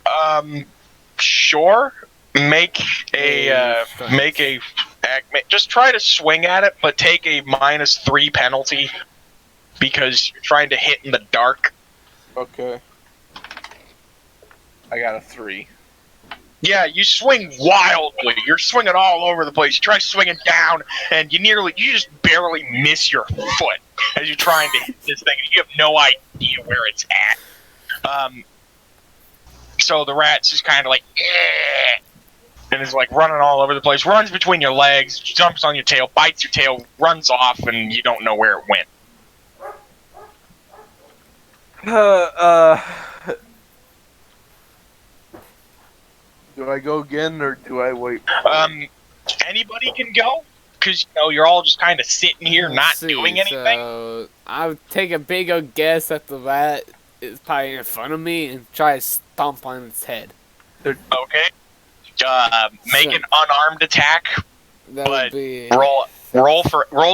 S1: Sure. Make a just try to swing at it, but take a -3 penalty because you're trying to hit in the dark.
S3: Okay. I got a 3.
S1: Yeah, you swing wildly. You're swinging all over the place. You try swinging down, and you just barely miss your foot as you're trying to hit this thing, and you have no idea where it's at. So the rat's just kind of like, eh, and is like running all over the place, runs between your legs, jumps on your tail, bites your tail, runs off, and you don't know where it went.
S3: Do I go again or do I wait?
S1: Anybody can go, because you're all just kind of sitting here not
S2: Let's see,
S1: doing anything.
S2: So I would take a big old guess that the rat is probably in front of me and try to stomp on its head.
S1: Okay. Make an unarmed attack.
S2: That
S1: But
S2: would be
S1: roll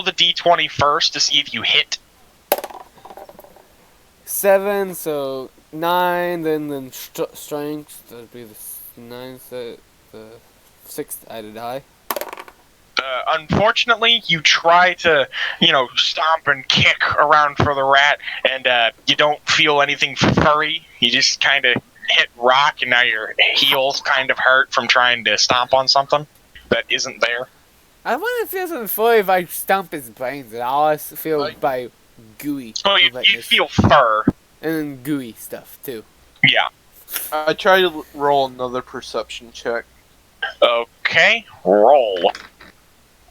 S1: the d20 first to see if you hit.
S2: 7, so 9, then strength. That'd be the 9, so the 6th I to die.
S1: Unfortunately, you try to, stomp and kick around for the rat, and you don't feel anything furry. You just kind of hit rock, and now your heels kind of hurt from trying to stomp on something that isn't there.
S2: I wonder if it feels furry if I stomp his brains. I always feel by gooey.
S1: Oh, you
S2: wetness.
S1: feel fur.
S2: And then gooey stuff too.
S1: Yeah.
S3: I try to roll another perception check.
S1: Okay, roll.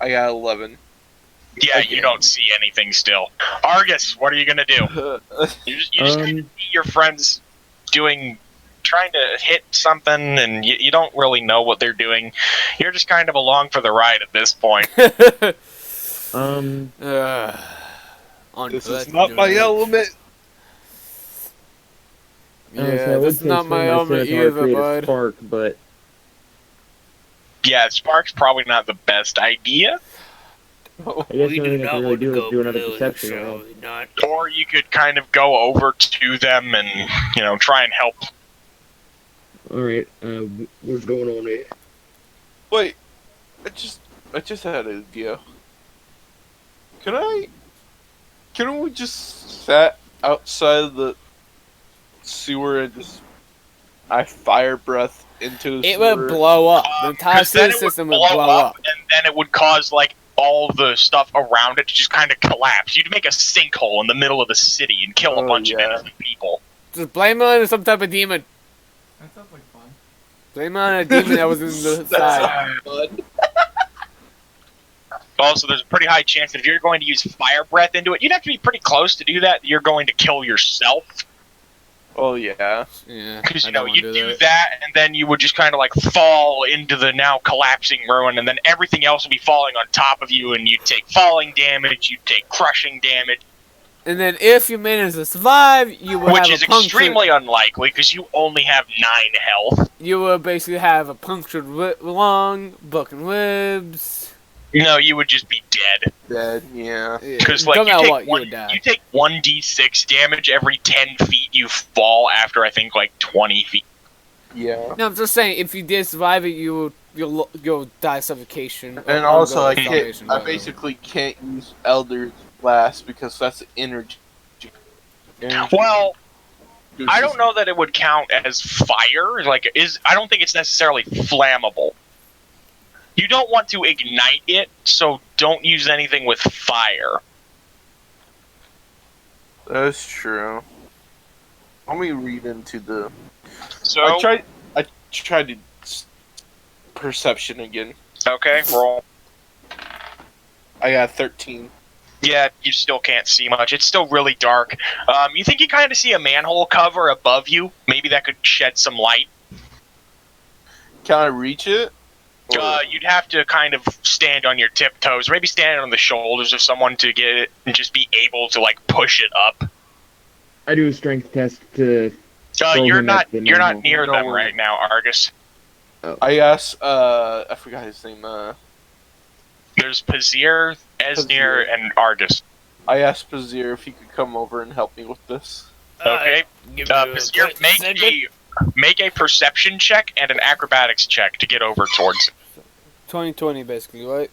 S3: I got 11.
S1: Yeah,
S3: Okay.
S1: you don't see anything still. Argus, what are you gonna do? You just kind of see your friends trying to hit something, and you don't really know what they're doing. You're just kind of along for the ride at this point.
S3: This is not my element.
S2: Yeah, this is not my element either, bud.
S8: Spark, but
S1: Yeah, Spark's probably not the best idea.
S8: I guess the only thing I can really do is do another perception roll.
S1: Or you could kind of go over to them and, try and help.
S4: Alright, what's going on here?
S3: Wait, I just had an idea. Can we just sat outside of the sewer and just I fire breath into the
S2: It
S3: sewer?
S2: would blow up. The entire
S1: 'Cause then
S2: sewer
S1: it would
S2: system would blow up.
S1: and then it would cause, all the stuff around it to just kind of collapse. You'd make a sinkhole in the middle of the city and kill a bunch of innocent people.
S2: Just blame it on some type of demon.
S6: That sounds like fun.
S2: Blame it on a demon that was in the side.
S1: Also, there's a pretty high chance that if you're going to use fire breath into it, you'd have to be pretty close to do that. You're going to kill yourself.
S3: Oh yeah.
S2: Yeah,
S1: Because,
S2: I don't
S1: you
S2: wanna
S1: do that, and then you would just kind of, fall into the now collapsing ruin, and then everything else would be falling on top of you, and you'd take falling damage, you'd take crushing damage.
S2: And then if you manage to survive, you will
S1: Which
S2: have
S1: is
S2: a punctured...
S1: extremely unlikely, because you only have 9 health.
S2: You will basically have a punctured lung, broken ribs...
S1: No, you would just be dead.
S3: Dead, yeah.
S1: Because,
S2: no matter what, you
S1: you
S2: would die.
S1: take 1d6 damage every 10 feet you fall after, I think, 20 feet.
S3: Yeah.
S2: No, I'm just saying, if you did survive it, you would you'll die suffocation.
S3: And also, I
S2: ongoing
S3: can't.
S2: starvation,
S3: I
S2: whatever.
S3: basically can't use Elder's Blast because that's energy.
S1: Well, I don't know that it would count as fire. I don't think it's necessarily flammable. You don't want to ignite it, so don't use anything with fire.
S3: That's true. Let me read into the.
S1: So
S3: I tried to perception again.
S1: Okay, roll.
S3: I got 13.
S1: Yeah, you still can't see much. It's still really dark. You think you kind of see a manhole cover above you? Maybe that could shed some light.
S3: Can I reach it? Or-
S1: You'd have to kind of stand on your tiptoes, maybe stand on the shoulders of someone to get it, and just be able to push it up.
S8: I do a strength test to. throw
S1: You're
S8: him
S1: not
S8: at the
S1: you're not
S8: manhole.
S1: near
S3: No,
S1: them
S3: we're-
S1: right now, Argus.
S3: I asked. I forgot his name.
S1: There's Pazir, Esnir,
S3: Pazir.
S1: and Argus.
S3: I asked Pazir if he could come over and help me with this.
S1: Okay, Pazir, make a perception check and an acrobatics check to get over towards it.
S2: 2020 basically, right?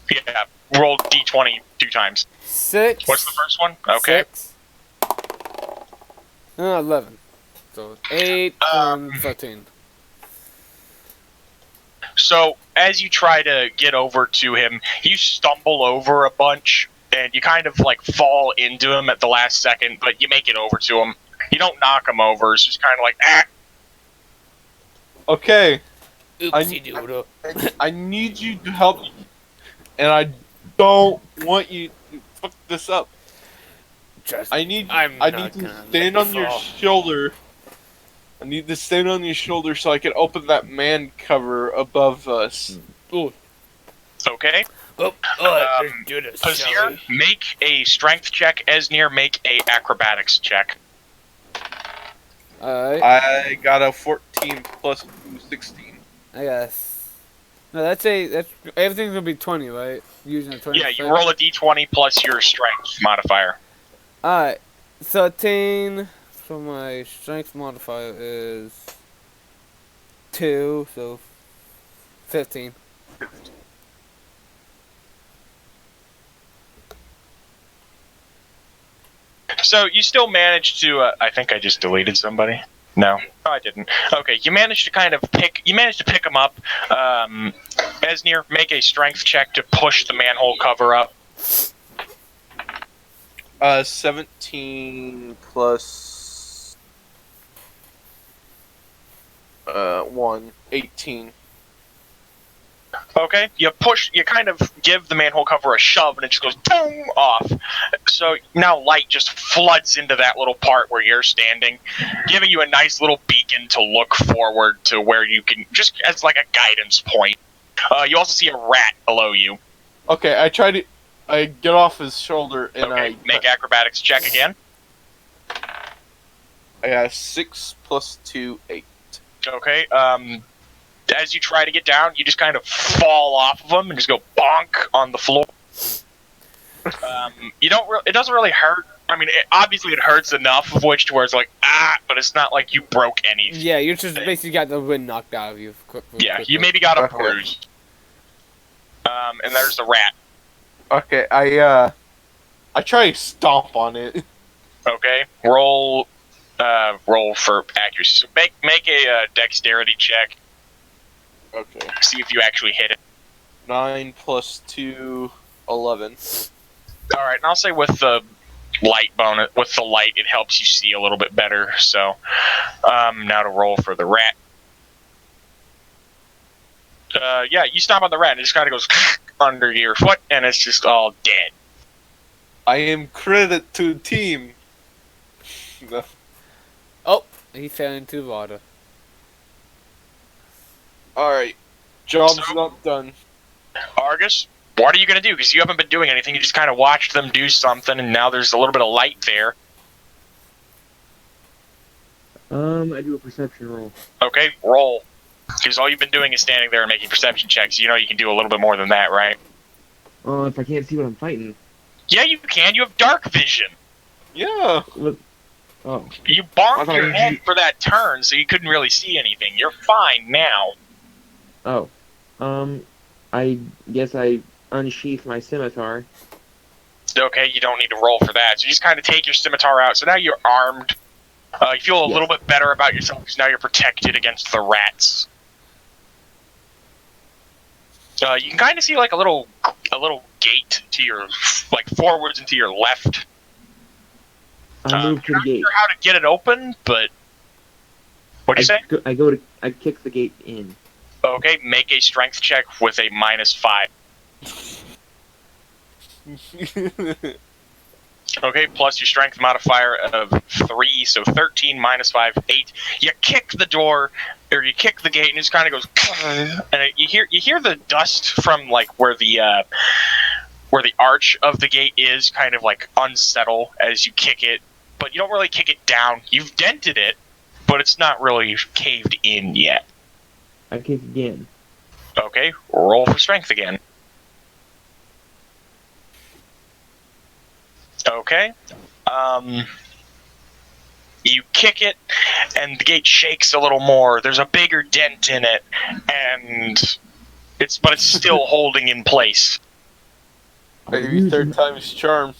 S1: Yeah, roll d20 2 times.
S2: 6.
S1: What's the first one? Okay.
S2: 6. 11. So 8 and 13.
S1: So, as you try to get over to him, you stumble over a bunch, and you kind of fall into him at the last second, but you make it over to him. You don't knock him over, it's just kind of ah!
S3: Okay,
S2: Oopsie doodle.
S3: I need you to help me, and I don't want you to fuck this up. I need to stand on your shoulder. I need to stand on your shoulder so I can open that man cover above us.
S1: Okay.
S2: Let's do this.
S1: Pazir, make a strength check. Esnir, make a acrobatics check.
S2: Alright.
S3: I got a 14 plus 16.
S2: I guess. No, that's everything's gonna be 20, right? Using a 20.
S1: Yeah, you roll a d20 plus your strength modifier.
S2: Alright. 13. So my strength modifier is 2, so 15.
S1: So you still managed to. I think I just deleted somebody. No, I didn't. Okay, you managed to pick him up. Esnir, make a strength check to push the manhole cover up.
S3: 17 plus 1, 18.
S1: Okay, you kind of give the manhole cover a shove, and it just goes boom off. So now light just floods into that little part where you're standing, giving you a nice little beacon to look forward to where you can, just as a guidance point. You also see a rat below you.
S3: Okay, I get off his shoulder and
S1: Okay, make acrobatics check again.
S3: I got 6 plus 2, 8.
S1: Okay, as you try to get down, you just kind of fall off of them and just go bonk on the floor. It doesn't really hurt. I mean, obviously it hurts enough of which to where it's but it's not like you broke anything.
S2: Yeah, you just basically got the wind knocked out of you.
S1: Yeah, you maybe got a bruise. And there's the rat.
S3: Okay, I try to stomp on it.
S1: Okay, roll for accuracy. So make a dexterity check.
S3: Okay.
S1: See if you actually hit it.
S3: 9 plus 2, 11.
S1: All right, and I'll say with the light bonus, it helps you see a little bit better. So, now to roll for the rat. Yeah, you stomp on the rat, and it just kind of goes under your foot, and it's just all dead.
S3: I am credit to team. No.
S2: Oh, he fell into the water.
S3: Alright, job's not done.
S1: Argus, what are you going to do? Because you haven't been doing anything. You just kind of watched them do something, and now there's a little bit of light there.
S8: I do a perception roll.
S1: Okay, roll. Because all you've been doing is standing there and making perception checks. You know you can do a little bit more than that, right?
S8: Oh, if I can't see what I'm fighting.
S1: Yeah, you can. You have dark vision.
S3: Yeah.
S8: Oh.
S1: You bonked your head for that turn, so you couldn't really see anything. You're fine now.
S8: Oh. I guess I unsheath my scimitar.
S1: Okay, you don't need to roll for that. So you just kind of take your scimitar out. So now you're armed. You feel a
S8: Yes.
S1: little bit better about yourself because now you're protected against the rats. You can kind of see like a little gate to your like forwards and to your left.
S8: I move to the
S1: Not
S8: gate.
S1: sure how to get it open, but what do you say?
S8: I kick the gate in.
S1: Okay, make a strength check with a -5. Okay, plus your strength modifier of 3, so 13 -5, 8. You kick the door, or you kick the gate, and it just kind of goes, and you hear the dust from like where the arch of the gate is kind of like unsettle as you kick it, but you don't really kick it down. You've dented it, but it's not really caved in yet.
S8: I kick again.
S1: Okay, roll for strength again. Okay. You kick it, and the gate shakes a little more. There's a bigger dent in it, and it's still holding in place.
S3: Maybe third time's charm.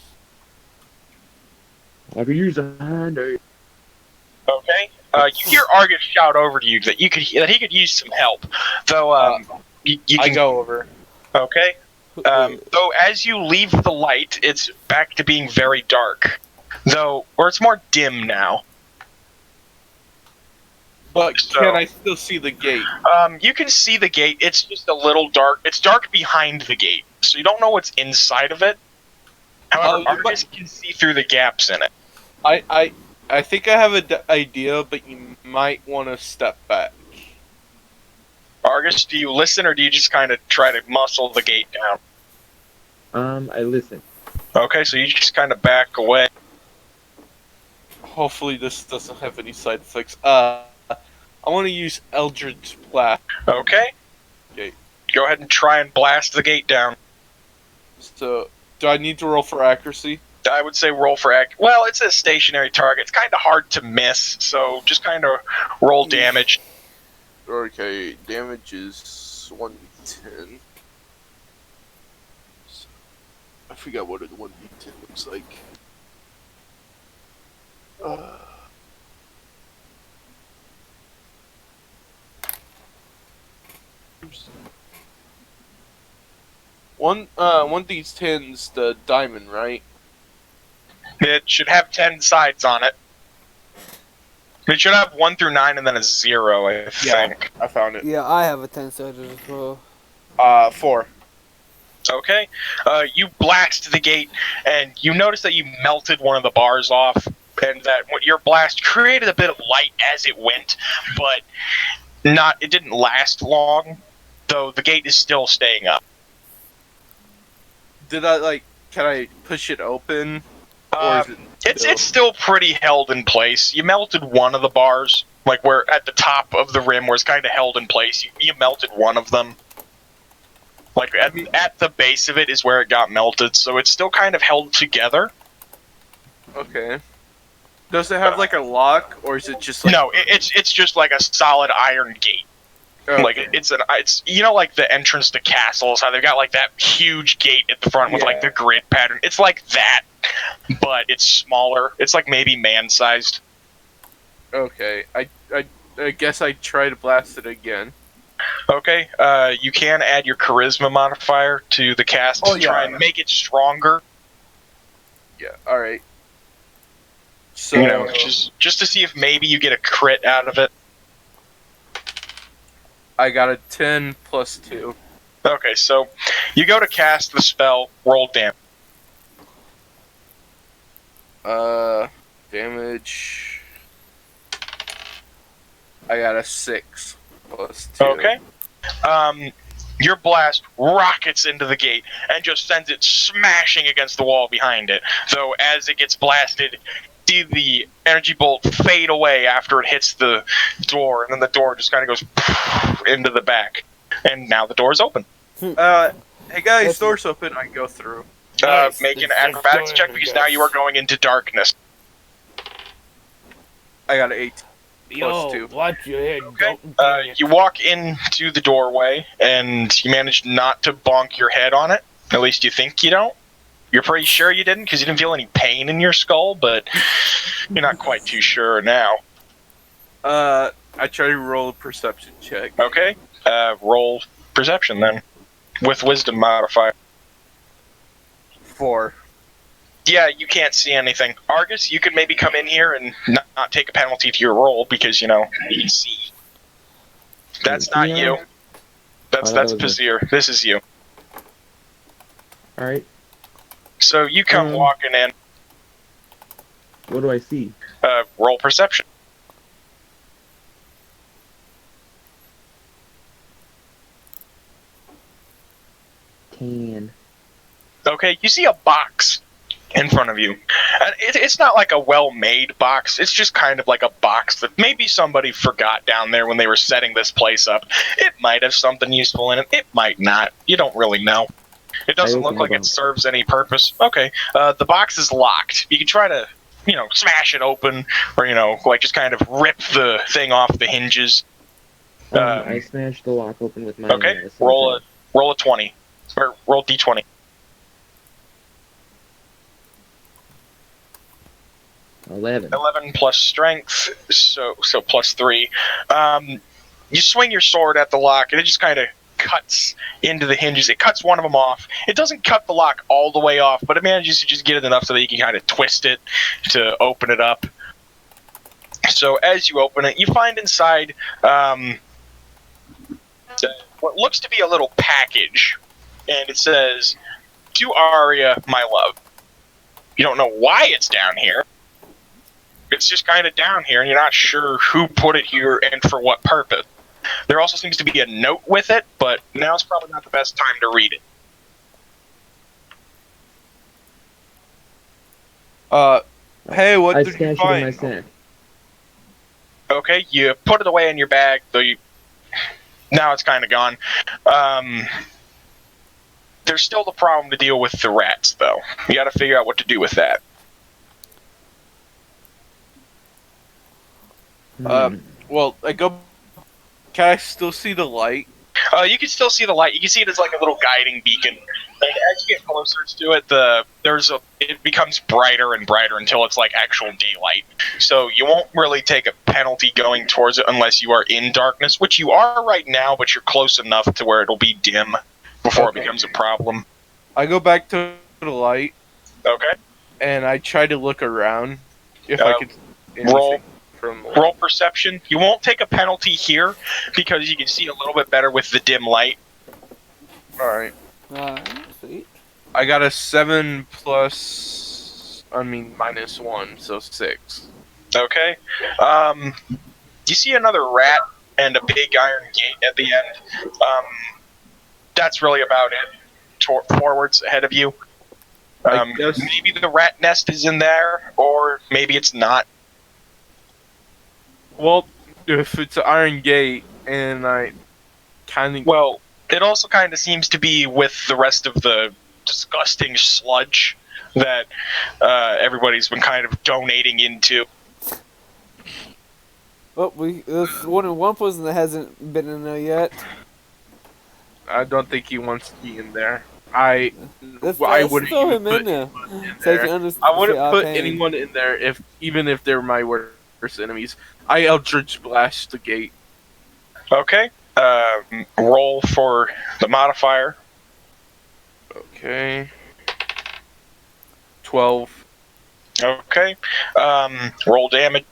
S8: I could use a hand aid.
S1: Okay. You hear Argus shout over to you that he could use some help, though. You
S3: I
S1: can
S3: go over.
S1: Okay. Though as you leave the light, it's back to being very dark. Or it's more dim now.
S3: But
S1: So-
S3: can I still see the gate?
S1: You can see the gate. It's just a little dark. It's dark behind the gate, so you don't know what's inside of it. However, Argus can see through the gaps in it.
S3: I think I have an idea, but you might want to step back.
S1: Argus, do you listen, or do you just kind of try to muscle the gate down?
S8: I listen.
S1: Okay, so you just kind of back away.
S3: Hopefully this doesn't have any side effects. I want to use Eldritch Blast.
S1: Okay.
S3: Okay.
S1: Go ahead and try and blast the gate down.
S3: So, do I need to roll for accuracy?
S1: I would say roll for Well, it's a stationary target. It's kind of hard to miss, so just kind of roll damage.
S3: Okay, damage is 1d10. I forgot what a 1d10 looks like. One of these 10's the diamond, right?
S1: It should have 10 sides on it. It should have 1 through 9 and then a 0, I think.
S3: I found it.
S2: Yeah, I have a 10-sided as well.
S3: 4.
S1: Okay. You blast the gate, and you notice that you melted one of the bars off, and that your blast created a bit of light as it went, but it didn't last long, though the gate is still staying up.
S3: Can I push it open? Or is
S1: It's still pretty held in place. You melted one of the bars, like where at the top of the rim where it's kind of held in place. You melted one of them. Like at the base of it is where it got melted, so it's still kind of held together.
S3: Okay. Does it have like a lock, or is it just like...
S1: No, it's just like a solid iron gate.
S3: Okay.
S1: Like it's like the entrance to castles, how they've got like that huge gate at the front with like the grid pattern. It's like that, but it's smaller. It's like maybe man-sized.
S3: Okay, I guess I try to blast it again.
S1: Okay, you can add your charisma modifier to the cast to try and make it stronger.
S3: Yeah, alright. So,
S1: You know, just to see if maybe you get a crit out of it.
S3: I got a 10 plus 2.
S1: Okay, so you go to cast the spell, roll damage.
S3: Damage... I got a 6 plus 2.
S1: Okay. Your blast rockets into the gate and just sends it smashing against the wall behind it. Though as it gets blasted, see the energy bolt fade away after it hits the door, and then the door just kind of goes into the back. And now the door's open.
S3: Hey guys, door's open. I go through.
S1: Make an acrobatics check because now you are going into darkness.
S3: I got an 8. Plus 2.
S2: watch your head.
S1: Okay. You walk into the doorway, and you manage not to bonk your head on it. At least you think you don't. You're pretty sure you didn't, because you didn't feel any pain in your skull, but you're not quite too sure now.
S3: I try to roll a perception check.
S1: Okay. Roll perception, then. With wisdom modifier.
S3: 4.
S1: Yeah, you can't see anything. Argus, you could maybe come in here and not take a penalty to your roll, because, you can see. That's not you. That's
S8: that was
S1: Pazir. This is you.
S8: Alright.
S1: So you come walking in.
S8: What do I see?
S1: Roll perception.
S8: 10.
S1: Okay, you see a box in front of you. And it's not like a well-made box. It's just kind of like a box that maybe somebody forgot down there when they were setting this place up. It might have something useful in it. It might not. You don't really know. It doesn't look like it serves any purpose. Okay, the box is locked. You can try to, smash it open, or, just kind of rip the thing off the hinges.
S8: I smashed the lock open with my...
S1: Okay, roll a 20. Or roll d20.
S8: 11.
S1: 11 plus strength, so plus 3. You swing your sword at the lock, and it just kind of cuts into the hinges. It cuts one of them off. It doesn't cut the lock all the way off, but it manages to just get it enough so that you can kind of twist it to open it up. So as you open it, you find inside what looks to be a little package, and it says, "To Arya, my love." You don't know why it's down here. It's just kind of down here, and you're not sure who put it here and for what purpose. There also seems to be a note with it, but now's probably not the best time to read it.
S3: Hey, what
S8: I
S3: did you
S8: stashed it in
S3: find?
S8: my sack.
S1: Okay, you put it away in your bag, though now it's kind of gone. There's still the problem to deal with the rats, though. You gotta figure out what to do with that.
S3: Well, can I still see the light?
S1: You can still see the light. You can see it as like a little guiding beacon. And as you get closer to it, it becomes brighter and brighter until it's like actual daylight. So you won't really take a penalty going towards it unless you are in darkness, which you are right now, but you're close enough to where it'll be dim before it becomes a problem.
S3: I go back to the light.
S1: Okay.
S3: And I try to look around if I could
S1: roll perception. You won't take a penalty here because you can see a little bit better with the dim light.
S3: Alright.
S2: Sweet.
S3: I got a 7 minus 1, so 6.
S1: Okay. You see another rat and a big iron gate at the end. That's really about it. Forwards ahead of you.
S3: I guess...
S1: Maybe the rat nest is in there, or maybe it's not.
S3: Well, if it's an iron gate, and I kind of...
S1: Well, it also kind of seems to be with the rest of the disgusting sludge that everybody's been kind of donating into.
S2: Well, there's one person that hasn't been in there yet.
S3: I don't think he wants to be in there. I wouldn't
S2: throw him in there. So you can understand.
S3: I wouldn't put anyone in there even if they're my worst enemies. I Eldritch Blast the gate.
S1: Okay. Roll for the modifier.
S3: Okay. 12.
S1: Okay. Roll damage.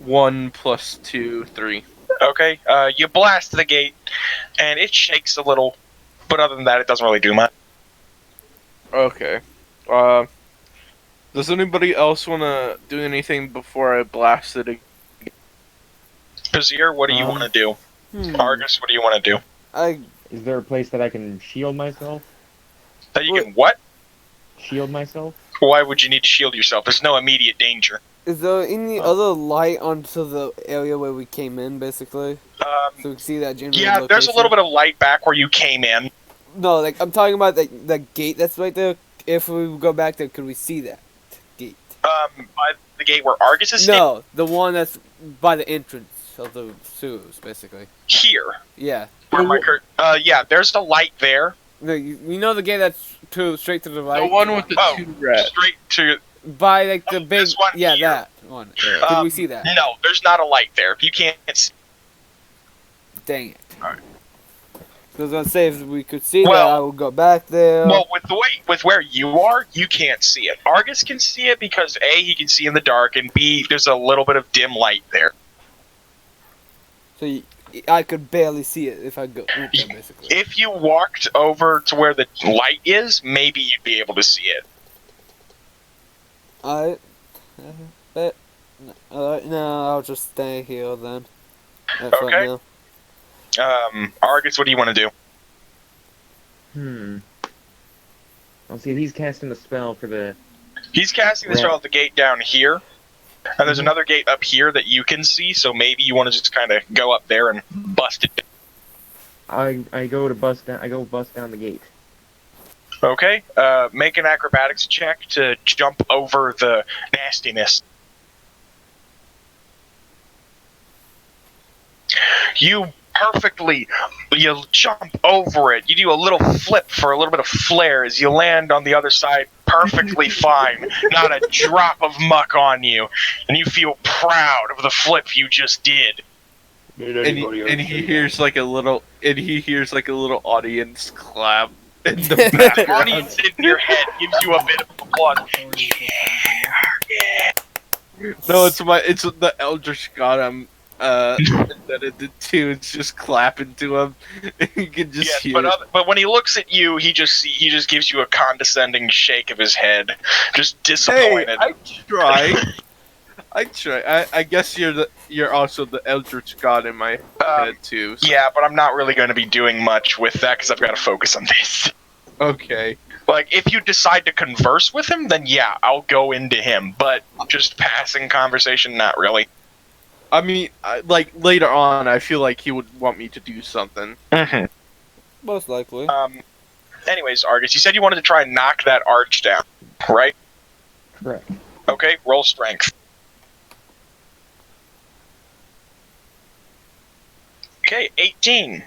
S3: 1 plus 2, 3.
S1: Okay. You blast the gate, and it shakes a little, but other than that, it doesn't really do much.
S3: Okay. Does anybody else want to do anything before I blast it again?
S1: Pazir, what do you want to do? Argus, what do you want to do?
S8: Is there a place that I can shield myself?
S1: That you can what?
S8: Shield myself?
S1: Why would you need to shield yourself? There's no immediate danger.
S2: Is there any other light onto the area where we came in, basically? So we can see that general location?
S1: There's a little bit of light back where you came in.
S2: No, like, I'm talking about the gate that's right there. If we go back there, could we see that gate?
S1: By the gate where Argus is
S2: No, the one that's by the entrance of the sewers, basically.
S1: here.
S2: Yeah.
S1: Where my yeah, there's a light there.
S2: No, you know the gate that's straight to the right?
S3: The one with the
S1: Oh,
S3: two rats.
S1: straight to.
S2: By like the
S1: Oh,
S2: big,
S1: this one
S2: yeah,
S1: here.
S2: that one. Can we see that?
S1: No, there's not a light there. You can't see.
S2: Dang it.
S1: Alright.
S2: I was gonna say if we could see
S1: Well-
S2: that, I would go back there.
S1: Well, with where you are, you can't see it. Argus can see it because A, he can see in the dark, and B, there's a little bit of dim light there.
S2: So I could barely see it if I go went there, basically.
S1: If you walked over to where the light is, maybe you'd be able to see it.
S2: Alright. Alright, no, I'll just stay here then. That's right
S1: Okay.
S2: now.
S1: Argus, what do you want to do?
S8: I'll see if he's casting a spell for the.
S1: He's casting the spell at the gate down here, and there's another gate up here that you can see, so maybe you want to just kind of go up there and bust it.
S8: I go bust down the gate.
S1: Okay, make an acrobatics check to jump over the nastiness. You jump over it. You do a little flip for a little bit of flair as you land on the other side perfectly fine. Not a drop of muck on you. And you feel proud of the flip you just did.
S3: And he hears like a little audience clap in the background.
S1: The audience in your head gives you a bit of applause.
S3: No, it's the Eldritch Kyr'am that it did too. It's just clapping to him. You can just
S1: Yes,
S3: hear it.
S1: but when he looks at you, he just gives you a condescending shake of his head, just disappointed.
S3: Hey, I try. I guess you're also the Eldritch God in my head too. So.
S1: Yeah, but I'm not really going to be doing much with that because I've got to focus on this.
S3: Okay.
S1: Like, if you decide to converse with him, then yeah, I'll go into him. But just passing conversation, not really.
S3: I mean, like later on, I feel like he would want me to do something.
S1: Mm-hmm.
S2: Most likely.
S1: Anyways, Argus, you said you wanted to try and knock that arch down, right?
S8: Correct.
S1: Okay, roll strength. Okay, 18.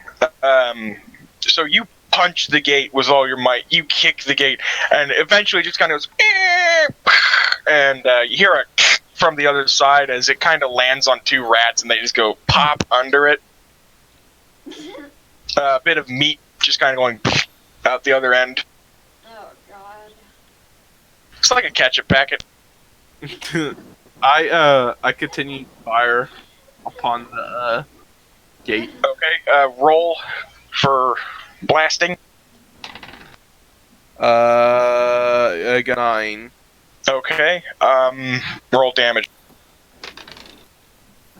S1: So you punch the gate with all your might. You kick the gate, and eventually just kind of goes, and you hear a from the other side as it kind of lands on two rats, and they just go pop under it. A bit of meat just kind of going out the other end.
S5: Oh god.
S1: It's like a ketchup packet.
S3: I continue to fire upon the gate.
S1: Okay, roll for blasting.
S3: I got 9.
S1: Okay, roll damage.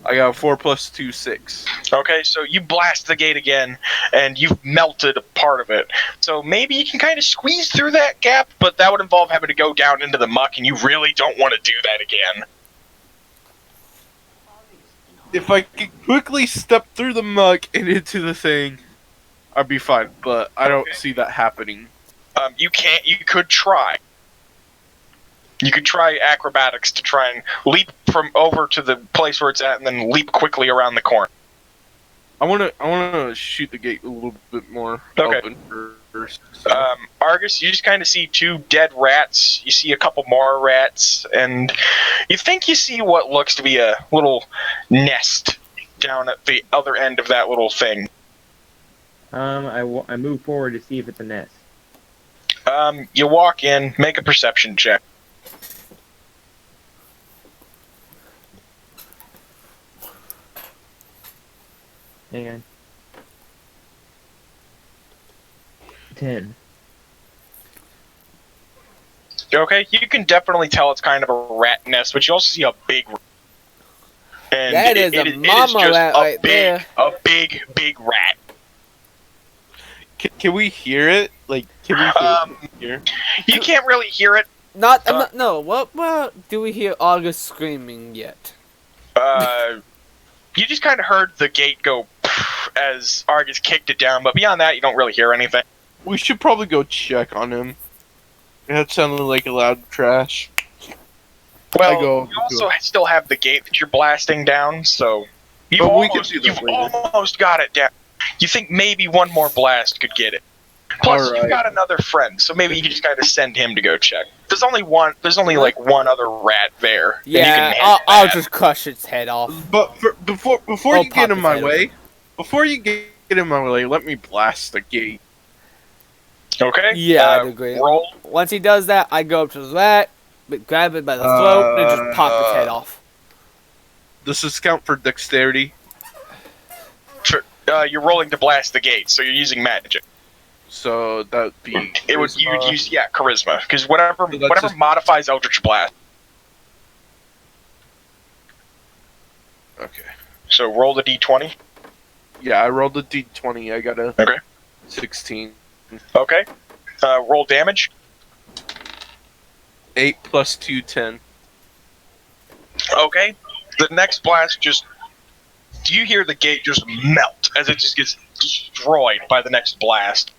S3: I got 4 + 2, 6.
S1: Okay, so you blast the gate again, and you've melted a part of it. So maybe you can kind of squeeze through that gap, but that would involve having to go down into the muck, and you really don't want to do that again.
S3: If I could quickly step through the muck and into the thing, I'd be fine. But I don't see that happening.
S1: You can't. You could try. You could try acrobatics to try and leap from over to the place where it's at, and then leap quickly around the corner.
S3: I wanna shoot the gate a little bit more
S1: Okay.
S3: open first. So.
S1: Argus, you just kind of see 2 dead rats. You see a couple more rats, and you think you see what looks to be a little nest down at the other end of that little thing.
S8: I move forward to see if it's a nest.
S1: You walk in, make a perception check.
S8: Hang on. 10.
S1: Okay, you can definitely tell it's kind of a rat nest, but you also see a big. And
S2: That is a mama rat right there.
S1: A big rat.
S3: Can we hear it? Like, can we hear?
S1: You can't really hear it.
S2: No. What do we hear August screaming yet?
S1: You just kind of heard the gate go as Argus kicked it down, but beyond that, you don't really hear anything.
S3: We should probably go check on him. That sounded like a loud crash.
S1: Well,
S3: go
S1: you also still have the gate that you're blasting down, so you've
S3: But we can do that
S1: you've
S3: later.
S1: almost got it down. You think maybe one more blast could get it. Plus,
S3: Alright.
S1: you've got another friend, so maybe you can just kind of send him to go check. There's only one. There's only like one other rat there. and you
S2: Yeah,
S1: can handle
S2: I'll
S1: that.
S2: just crush its head off.
S3: But before
S2: I'll
S3: you
S2: pop
S3: get in
S2: his
S3: my
S2: head
S3: way, before you get in my way, let me blast the gate.
S1: Okay.
S2: Yeah, I'd agree.
S1: Roll.
S2: Once he does that, I go up to the rat, grab it by the throat, and just pop its head off.
S3: Does this count for dexterity?
S1: You're rolling to blast the gate, so you're using magic.
S3: So that'd be.
S1: It would you would use charisma because whatever
S3: So that's
S1: whatever
S3: just-
S1: modifies Eldritch Blast.
S3: Okay.
S1: So roll the d20.
S3: Yeah, I rolled a d20. I got a
S1: Okay.
S3: 16.
S1: Okay. Roll damage.
S3: 8 plus 2, 10.
S1: Okay. The next blast just. Do you hear the gate just melt as it just gets destroyed by the next blast?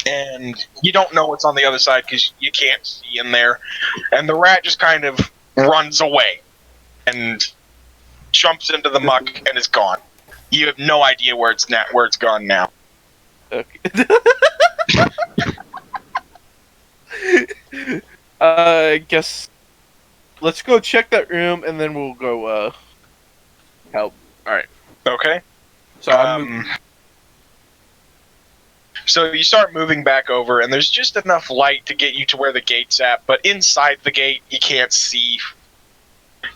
S1: And you don't know what's on the other side because you can't see in there. And the rat just kind of runs away and jumps into the muck and is gone. You have no idea where it's gone now.
S3: Okay. I guess. Let's go check that room and then we'll go, help. Alright.
S1: Okay.
S3: So I'm
S1: So you start moving back over, and there's just enough light to get you to where the gate's at, but inside the gate, you can't see.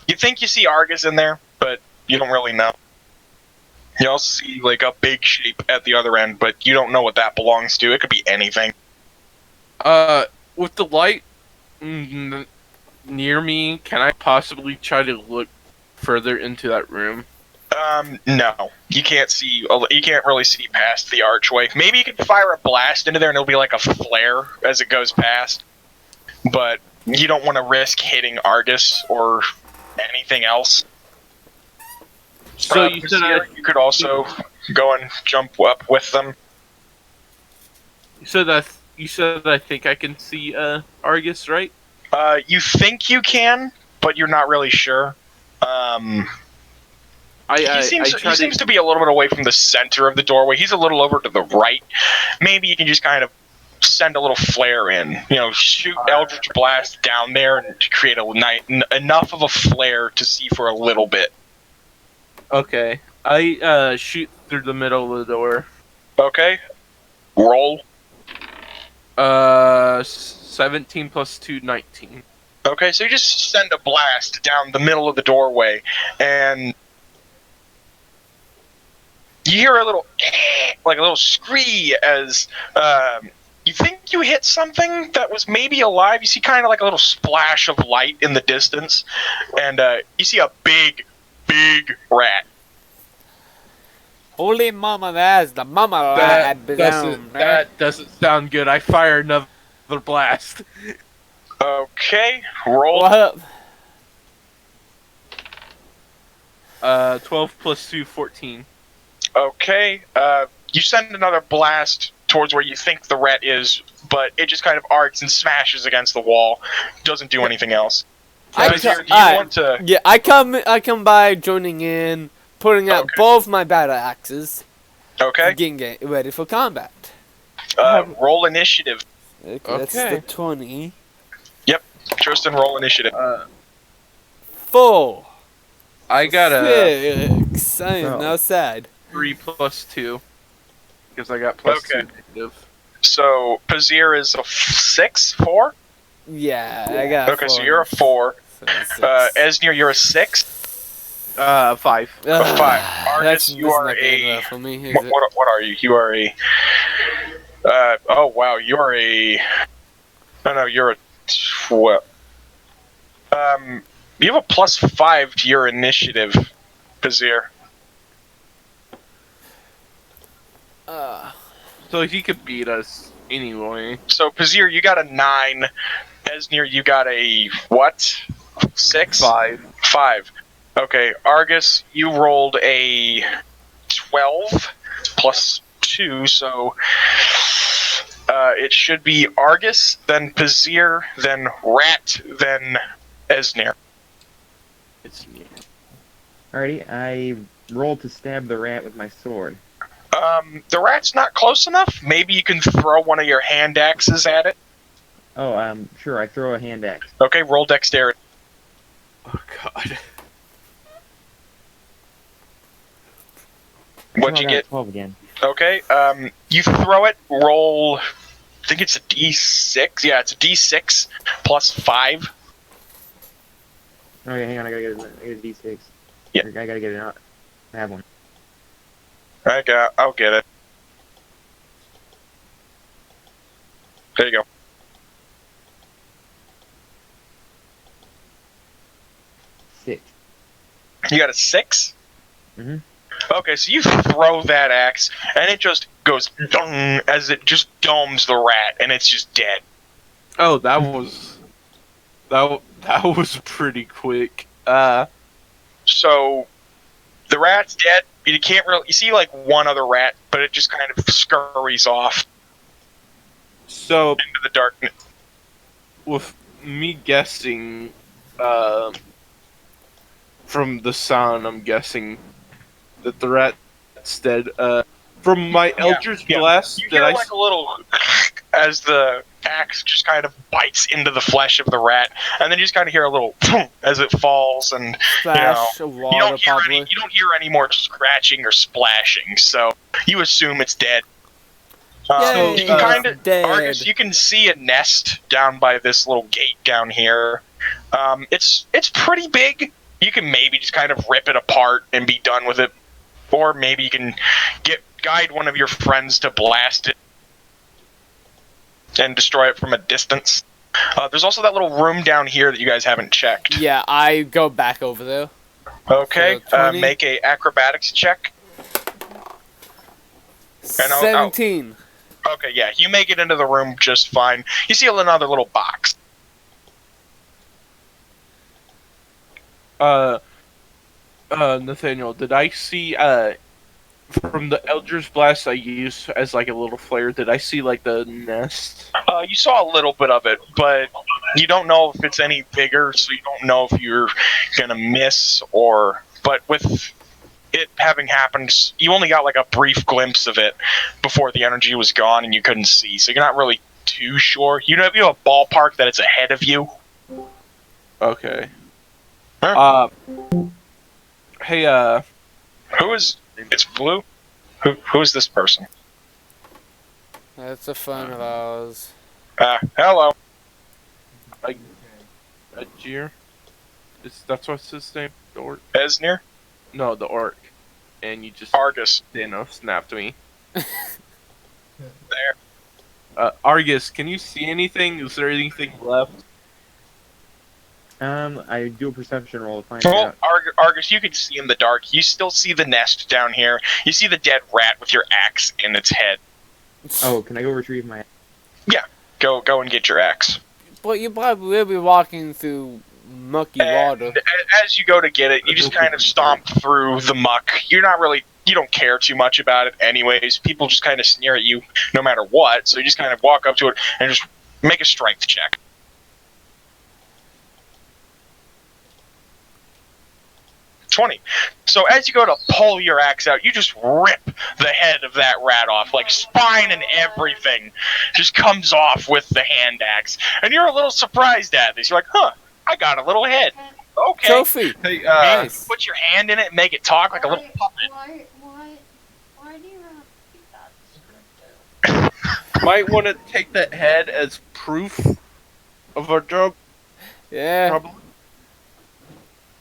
S1: You think you see Argus in there, but you don't really know. You also see, like, a big shape at the other end, but you don't know what that belongs to. It could be anything.
S3: with the light near me, can I possibly try to look further into that room?
S1: No. You can't see. You can't really see past the archway. Maybe you could fire a blast into there, and it'll be like a flare as it goes past. But you don't want to risk hitting Argus or anything else.
S3: So you said
S1: you could also go and jump up with them.
S3: you said I think I can see Argus, right?
S1: You think you can, but you're not really sure. He seems to be a little bit away from the center of the doorway. He's a little over to the right. Maybe you can just kind of send a little flare in. Shoot Eldritch Blast down there and to create enough of a flare to see for a little bit.
S3: Okay. I shoot through the middle of the door.
S1: Okay. Roll.
S3: 17 plus 2, 19.
S1: Okay, so you just send a blast down the middle of the doorway, and you hear a little, like a little scree as you think you hit something that was maybe alive. You see kind of like a little splash of light in the distance, and you see a big rat.
S2: Holy mama, that's the mama rat down there.
S3: That doesn't sound good. I fire another blast.
S1: Okay, roll.
S2: What up?
S3: 12 plus 2, 14.
S1: Okay, you send another blast towards where you think the rat is, but it just kind of arcs and smashes against the wall. Doesn't do anything else.
S2: I
S1: Vizier,
S2: co-
S1: do you want to?
S2: Yeah, I come by joining in, putting out
S1: Okay.
S2: both my battle axes,
S1: Okay,
S2: getting ready for combat.
S1: roll initiative.
S2: Okay, that's
S3: Okay.
S2: the 20.
S1: Tristan, roll initiative.
S2: 4.
S3: I got a
S2: 6. I am
S8: Oh.
S2: now sad.
S3: 3 plus 2. Because I got plus
S1: Okay.
S3: 2 negative.
S1: So Pazir is a 6, 4.
S2: Yeah, I got
S1: Okay,
S2: 4.
S1: so you're a 4.
S2: So 6.
S1: Esnir, you're a 6.
S3: 5.
S1: A 5.
S2: That's
S1: Argus, you are
S2: not good
S1: a.
S2: enough for me, is
S1: What,
S2: it?
S1: what are you? You are a. Oh wow, you are a. No, you're a 12. You have a plus 5 to your initiative, Pazir.
S3: So he could beat us anyway.
S1: So Pazir, you got a 9. Esnir, you got a what? 6?
S3: 5.
S1: 5. Okay, Argus, you rolled a 12 plus 2, so it should be Argus, then Pazir, then Rat, then Esnir.
S3: It's near.
S8: Alrighty, I roll to stab the rat with my sword.
S1: The rat's not close enough. Maybe you can throw one of your hand axes at it.
S8: Oh, sure, I throw a hand axe.
S1: Okay, roll dexterity.
S3: Oh god.
S1: What'd
S8: Oh,
S1: you
S8: I got
S1: get?
S8: 12 again.
S1: Okay, you throw it, roll, I think it's a d6. Yeah, it's a d6 plus 5.
S8: Okay, hang on, I gotta get a d6.
S1: Yeah.
S8: I gotta get it out. I have one.
S1: I'll get it. There you go.
S8: 6.
S1: You got a 6?
S8: Mhm.
S1: Okay, so you throw that axe, and it just goes dung as it just domes the rat, and it's just dead.
S3: Oh, that was pretty quick.
S1: So the rat's dead. You can't really. You see like one other rat, but it just kind of scurries off
S3: So
S1: into the darkness.
S3: with me guessing, from the sound, I'm guessing that the rat's dead. From my Eldritch
S1: yeah.
S3: Blast,
S1: You
S3: did
S1: hear
S3: I?
S1: like a little as the axe just kind of bites into the flesh of the rat, and then you just kind of hear a little as it falls, and
S2: Splash of
S1: you
S2: water,
S1: don't hear
S2: probably.
S1: any. You don't hear any more scratching or splashing, so you assume it's dead.
S2: Yay,
S1: You can kind of,
S2: dead.
S1: Argus, you can see a nest down by this little gate down here. It's pretty big. You can maybe just kind of rip it apart and be done with it, or maybe you can guide one of your friends to blast it and destroy it from a distance. There's also that little room down here that you guys haven't checked.
S2: Yeah, I go back over there.
S1: Okay,
S2: So 20?
S1: make a acrobatics check. And I'll-
S2: 17.
S1: Okay, yeah, you make it into the room just fine. You see another little box.
S3: Nathaniel, did I see from the Eldritch Blast I used as like a little flare? Did I see like the nest?
S1: You saw a little bit of it, but you don't know if it's any bigger, so you don't know if you're gonna miss or. But with it having happened, you only got like a brief glimpse of it before the energy was gone and you couldn't see, so you're not really too sure. You have a ballpark that it's ahead of you.
S3: Okay.
S1: Huh?
S3: Hey,
S1: Who is? It's Blue. Who is this person?
S2: That's a friend of ours.
S1: Hello.
S3: Ajir? That's what's his name? The orc?
S1: Esnir?
S3: No, the orc. And you just,
S1: Argus.
S3: snapped me.
S1: There.
S3: Argus, can you see anything? Is there anything left?
S8: I do a perception roll to find
S1: Well,
S8: out.
S1: Argus, you can see in the dark. You still see the nest down here. You see the dead rat with your axe in its head.
S8: Oh, can I go retrieve my...
S1: Go and get your axe.
S2: But you probably will be walking through mucky water.
S1: And as you go to get it, you just kind of stomp through the muck. You don't care too much about it anyways. People just kind of sneer at you no matter what, so you just kind of walk up to it and just make a strength check. 20. So as you go to pull your axe out, you just rip the head of that rat off, like spine and everything just comes off with the hand axe. And you're a little surprised at this. You're like, huh, I got a little head. Okay.
S2: Trophy.
S3: Hey,
S2: Nice.
S1: Put your hand in it and make it talk like a little puppet.
S5: Why do you have to keep that descriptive?
S3: might want to take that head as proof of our job,
S2: Yeah.
S3: probably.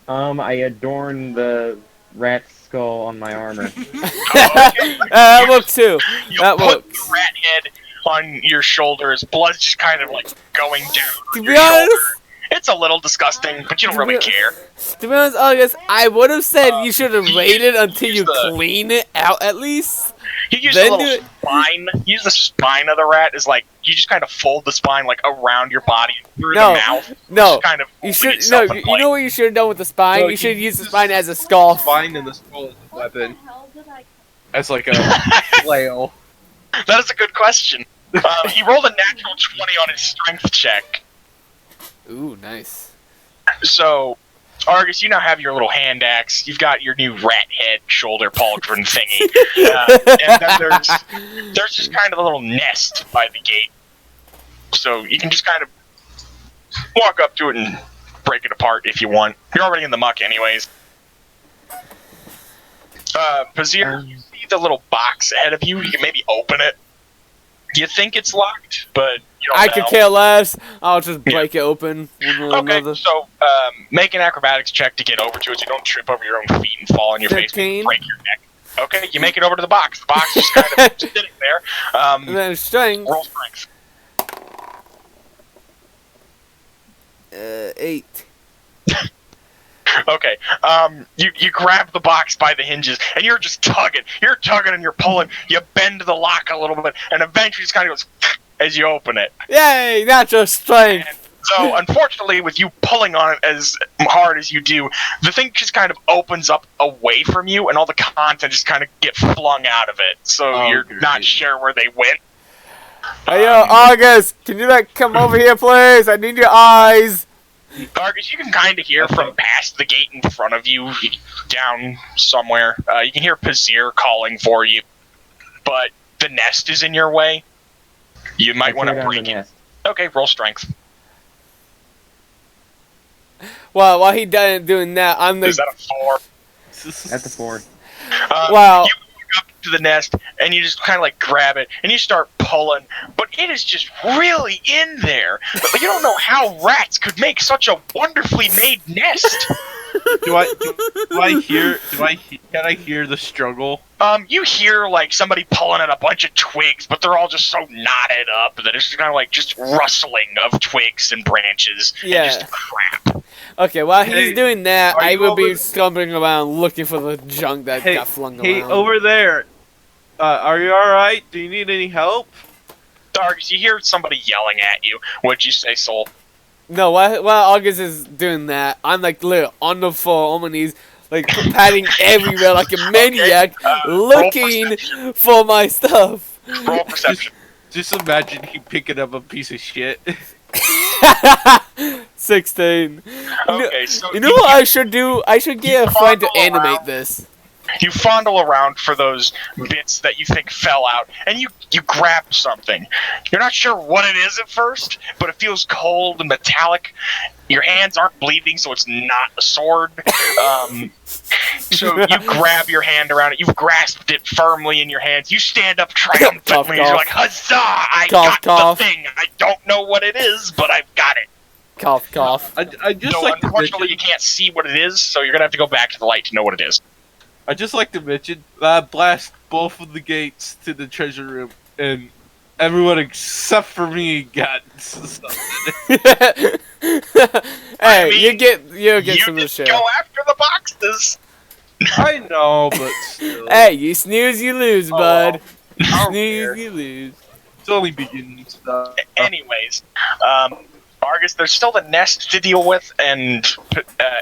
S8: I adorn the rat's skull on my armor.
S2: That works too.
S1: You
S2: That
S1: put
S2: works.
S1: the rat head on your shoulders. Blood's just kind of like going down
S2: To
S1: on
S2: be
S1: your
S2: honest,
S1: shoulder. It's a little disgusting, but you don't really care.
S2: to be honest, August, I would have said you should have waited until you
S1: use the-
S2: clean it out at least.
S1: You use
S2: Then
S1: the
S2: do
S1: little
S2: it.
S1: spine. Use the spine of the rat is like you just kind of fold the spine like around your body through
S2: No,
S1: the mouth.
S2: no.
S1: Just kind of
S2: You
S1: folding
S2: should
S1: itself in
S2: you
S1: place.
S2: know what you should have done with the spine?
S3: No,
S2: you should
S3: you
S2: use the
S3: just-
S2: spine as a skull.
S3: Spine and the skull as a
S5: What the
S3: weapon,
S5: hell did I...
S3: as like a flail.
S1: That is a good question. He rolled a natural 20 on his strength check.
S2: Ooh, nice.
S1: So, Argus, you now have your little hand axe. You've got your new rat head shoulder pauldron thingy. And then there's just kind of a little nest by the gate. So you can just kind of walk up to it and break it apart if you want. You're already in the muck anyways. Pazir, you see the little box ahead of you. You can maybe open it. You think it's locked, but you don't
S2: I
S1: know.
S2: could care less. I'll just break it open.
S1: Okay, so make an acrobatics check to get over to it so you don't trip over your own feet and fall on your face
S2: 15.
S1: and break your neck. Okay, you make it over to the box. The box is kind of sitting there.
S2: And then strength.
S1: Roll strength.
S2: 8.
S1: Okay, you grab the box by the hinges, and you're just tugging. You're tugging and you're pulling. You bend the lock a little bit, and eventually it kind of goes as you open it.
S2: Yay! Natural strength.
S1: And so, unfortunately, with you pulling on it as hard as you do, the thing just kind of opens up away from you, and all the content just kind of get flung out of it. So you're not sure where they went.
S2: Hey, yo, August, can you come over here, please? I need your eyes.
S1: Argus, you can kind of hear from past the gate in front of you, down somewhere. You can hear Pazir calling for you, but the nest is in your way. You might want to break it. Okay, roll strength.
S2: Well, while he doing that, I'm the.
S1: Is that a 4?
S8: That's a 4.
S2: Wow.
S1: You walk up to the nest, and you just kind of like grab it, and you start pulling, but it is just really in there. But you don't know how rats could make such a wonderfully made nest.
S3: Can I hear the struggle?
S1: You hear like somebody pulling at a bunch of twigs, but they're all just so knotted up that it's just kind of like just rustling of twigs and branches.
S2: Yeah.
S1: And just crap.
S2: Okay, while he's doing that,
S3: are
S2: I
S3: you
S2: will be
S3: over-
S2: stumbling around looking for the junk that got flung
S3: Hey,
S2: around.
S3: over there. Are you alright? Do you need any help?
S1: Dargus, you hear somebody yelling at you. What'd you say, Soul?
S2: No, while August is doing that, I'm like literally on the floor, on my knees, like patting everywhere like a maniac, looking for my stuff.
S1: Roll perception.
S3: Just imagine he picking up a piece of shit.
S2: 16.
S1: Okay, so
S2: You know what I should do? I should get a friend to
S1: fondle
S2: animate
S1: around.
S2: this.
S1: You fondle around for those bits that you think fell out, and you grab something. You're not sure what it is at first, but it feels cold and metallic. Your hands aren't bleeding, so it's not a sword. So you grab your hand around it. You've grasped it firmly in your hands. You stand up triumphantly.
S2: Cough,
S1: You're like, huzzah! I
S2: Cough,
S1: got
S2: cough.
S1: the thing. I don't know what it is, but I've got it.
S2: Cough, cough.
S3: I just
S1: So
S3: like to
S1: unfortunately, you
S3: mention,
S1: can't see what it is, so you're gonna have to go back to the light to know what it is.
S3: I just like to mention that I blast both of the gates to the treasure room, and everyone except for me got something.
S2: Hey,
S1: mean,
S2: you get
S1: You
S2: some of the
S1: just
S2: shit.
S1: go after the boxes.
S3: I know, but still.
S2: Hey, you snooze, you lose, bud. You
S1: I don't
S2: snooze,
S1: care.
S2: you lose.
S3: It's only beginning stuff.
S1: Anyways, Argus, there's still the nest to deal with, and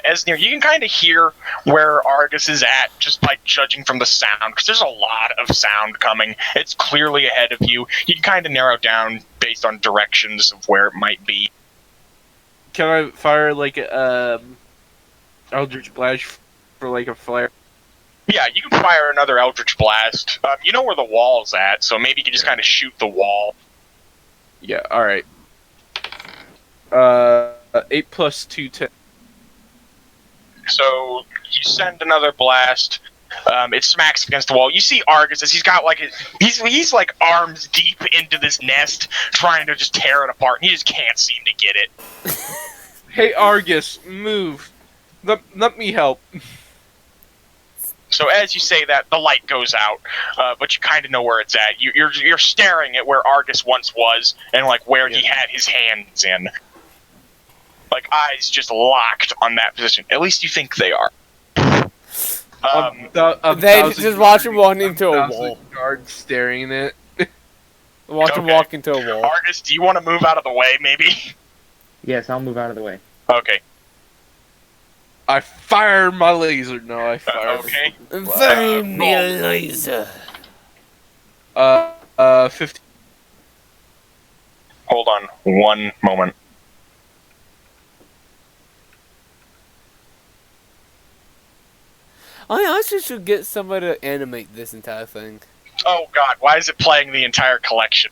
S1: Esnir, you can kind of hear where Argus is at just by judging from the sound, because there's a lot of sound coming. It's clearly ahead of you. You can kind of narrow down based on directions of where it might be.
S3: Can I fire like Eldritch Blast for like a flare?
S1: Yeah, you can fire another Eldritch Blast. You know where the wall's at, so maybe you can just kind of shoot the wall.
S3: Yeah. All right. 8 plus 2, 10.
S1: So you send another blast. It smacks against the wall. You see Argus as he's got like he's like arms deep into this nest, trying to just tear it apart, and he just can't seem to get it.
S3: Hey Argus, move. Let me help.
S1: So as you say that, the light goes out, but you kind of know where it's at. You're staring at where Argus once was, and like where he had his hands in. Like eyes just locked on that position. At least you think they are.
S2: They just watch him walk into a wall.
S3: Guards staring at it.
S2: Watch him walk into a wall.
S1: Argus, do you want to move out of the way, maybe?
S8: Yes, I'll move out of the way.
S1: Okay.
S3: I fire my laser. No, I fire.
S1: Okay.
S2: Very laser.
S3: 50.
S1: Hold on one moment.
S2: I honestly should get somebody to animate this entire thing.
S1: Oh God, why is it playing the entire collection?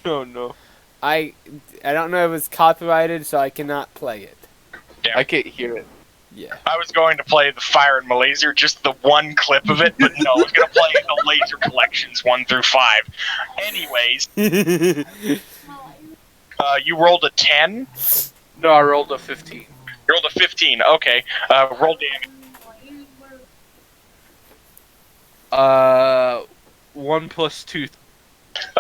S3: Oh no.
S2: I don't know if it's copyrighted, so I cannot play it.
S3: I can't hear it.
S2: Yeah.
S1: I was going to play the Fire and Laser, just the one clip of it, but no, I was going to play the Laser collections 1 through 5. Anyways, you rolled a 10.
S3: No, I rolled a 15.
S1: You rolled a 15. Okay. Roll damage.
S3: 1 plus 2.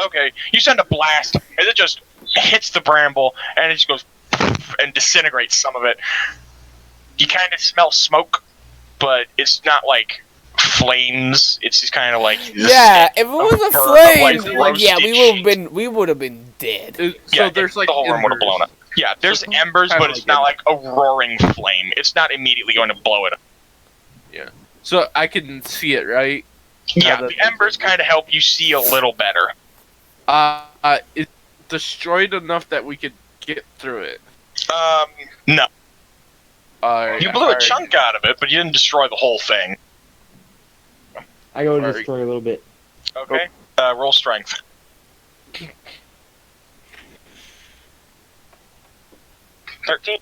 S1: Okay. You send a blast, and it just hits the bramble, and it just goes and disintegrates some of it. You kind of smell smoke, but it's not like flames. It's just kind of like
S2: Yeah, if it was a flame,
S1: like
S2: yeah,
S1: roasted
S2: we would have been dead.
S3: So
S1: yeah,
S3: there's like
S1: the whole room would have
S3: embers.
S1: blown up. Yeah, there's
S3: So
S1: embers,
S3: kinda
S1: but it's
S3: like
S1: not like a roaring flame. It's not immediately going to blow it up.
S3: So I can see it, right?
S1: Yeah,
S3: that-
S1: the embers kind of help you see a little better.
S3: It's destroyed enough that we could get through it.
S1: No.
S3: Alright,
S1: You blew a chunk out of it, but you didn't destroy the whole thing.
S8: I go to
S3: Alright.
S8: destroy a little bit.
S1: Okay. Roll strength. 13.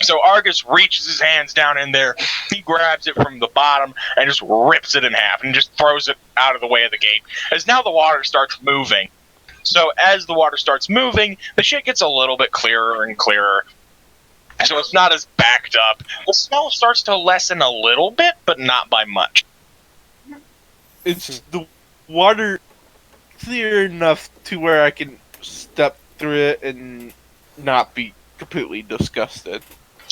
S1: So Argus reaches his hands down in there, he grabs it from the bottom and just rips it in half and just throws it out of the way of the gate. As now the water starts moving. So as the water starts moving, the shit gets a little bit clearer and clearer. So it's not as backed up. The smell starts to lessen a little bit, but not by much.
S3: It's the water clear enough to where I can step through it and not be completely disgusted.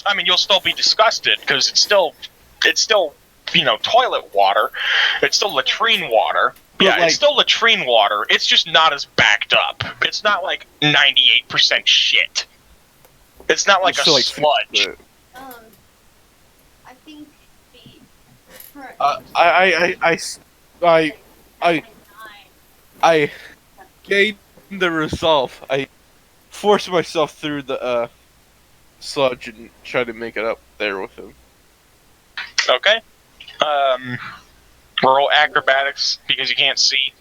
S1: I mean, you'll still be disgusted because it's still, toilet water. It's still latrine water.
S3: But
S1: Yeah,
S3: like-
S1: it's still latrine water. It's just not as backed up. It's not like 98% shit. It's not like
S3: It's
S1: a
S3: still,
S1: sludge.
S5: I think the current
S3: I gained the resolve. I forced myself through the sludge and tried to make it up there with him.
S1: Okay. Roll acrobatics because you can't see.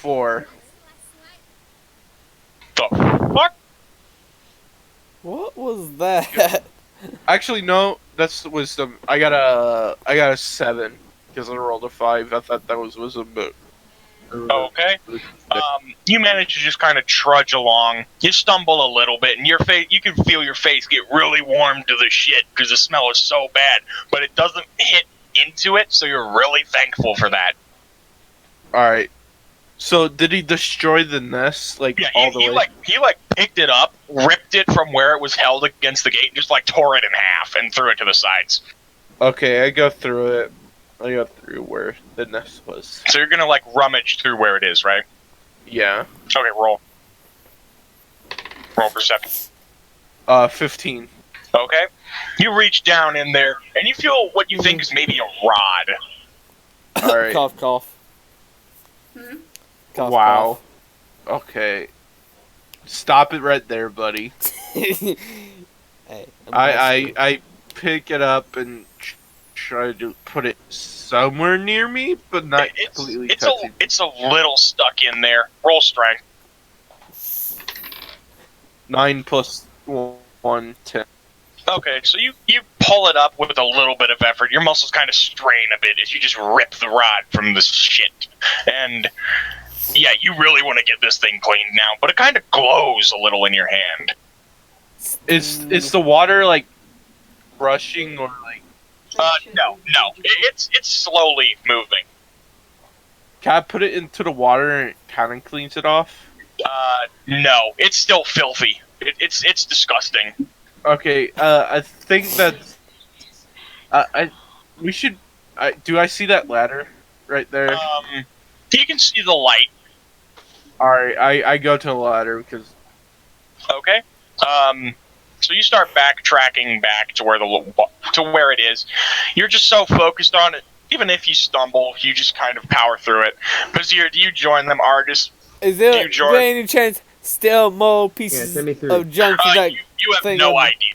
S3: 4.
S1: The fuck?
S2: What was that?
S3: Actually, no, that's wisdom. I got a 7 because I rolled a 5. I thought that was wisdom, but
S1: Okay. You manage to just kind of trudge along. You stumble a little bit, and your face, you can feel your face get really warm to the shit because the smell is so bad, but it doesn't hit into it, so you're really thankful for that.
S3: all right. So did he destroy the nest
S1: Yeah,
S3: all the way?
S1: he picked it up, ripped it from where it was held against the gate, and just tore it in half and threw it to the sides.
S3: Okay, I go through it. I go through where the nest was.
S1: So you're gonna rummage through where it is, right?
S3: Yeah.
S1: Okay, roll. Roll perception.
S3: 15.
S1: Okay. You reach down in there, and you feel what you think is maybe a rod.
S3: All right.
S2: Cough, cough.
S5: Hmm?
S2: Cough,
S3: Wow. Okay. Stop it right there, buddy.
S2: cough. Hey,
S3: I pick it up and try to put it somewhere near me, but not completely touching.
S1: It's a little stuck in there. Roll strength.
S3: 9 plus 1, 10.
S1: Okay, so you pull it up with a little bit of effort. Your muscles kind of strain a bit as you just rip the rod from this shit. And yeah, you really want to get this thing cleaned now, but it kind of glows a little in your hand.
S3: Is the water rushing or
S1: No. It's slowly moving.
S3: can I put it into the water and it kind of cleans it off?
S1: No, it's still filthy. It's disgusting.
S3: Okay, I think that we should. Do I see that ladder right there?
S1: You can see the light.
S3: All right, I go to the ladder because
S1: Okay. So you start backtracking back to where it is. You're just so focused on it. Even if you stumble, you just kind of power through it. Brazier, do you join them, Argus?
S2: Is there
S1: You join-
S2: any chance still more
S8: Yeah,
S2: pieces
S8: send me through.
S2: of junk from that
S1: You have
S2: thing.
S1: no idea.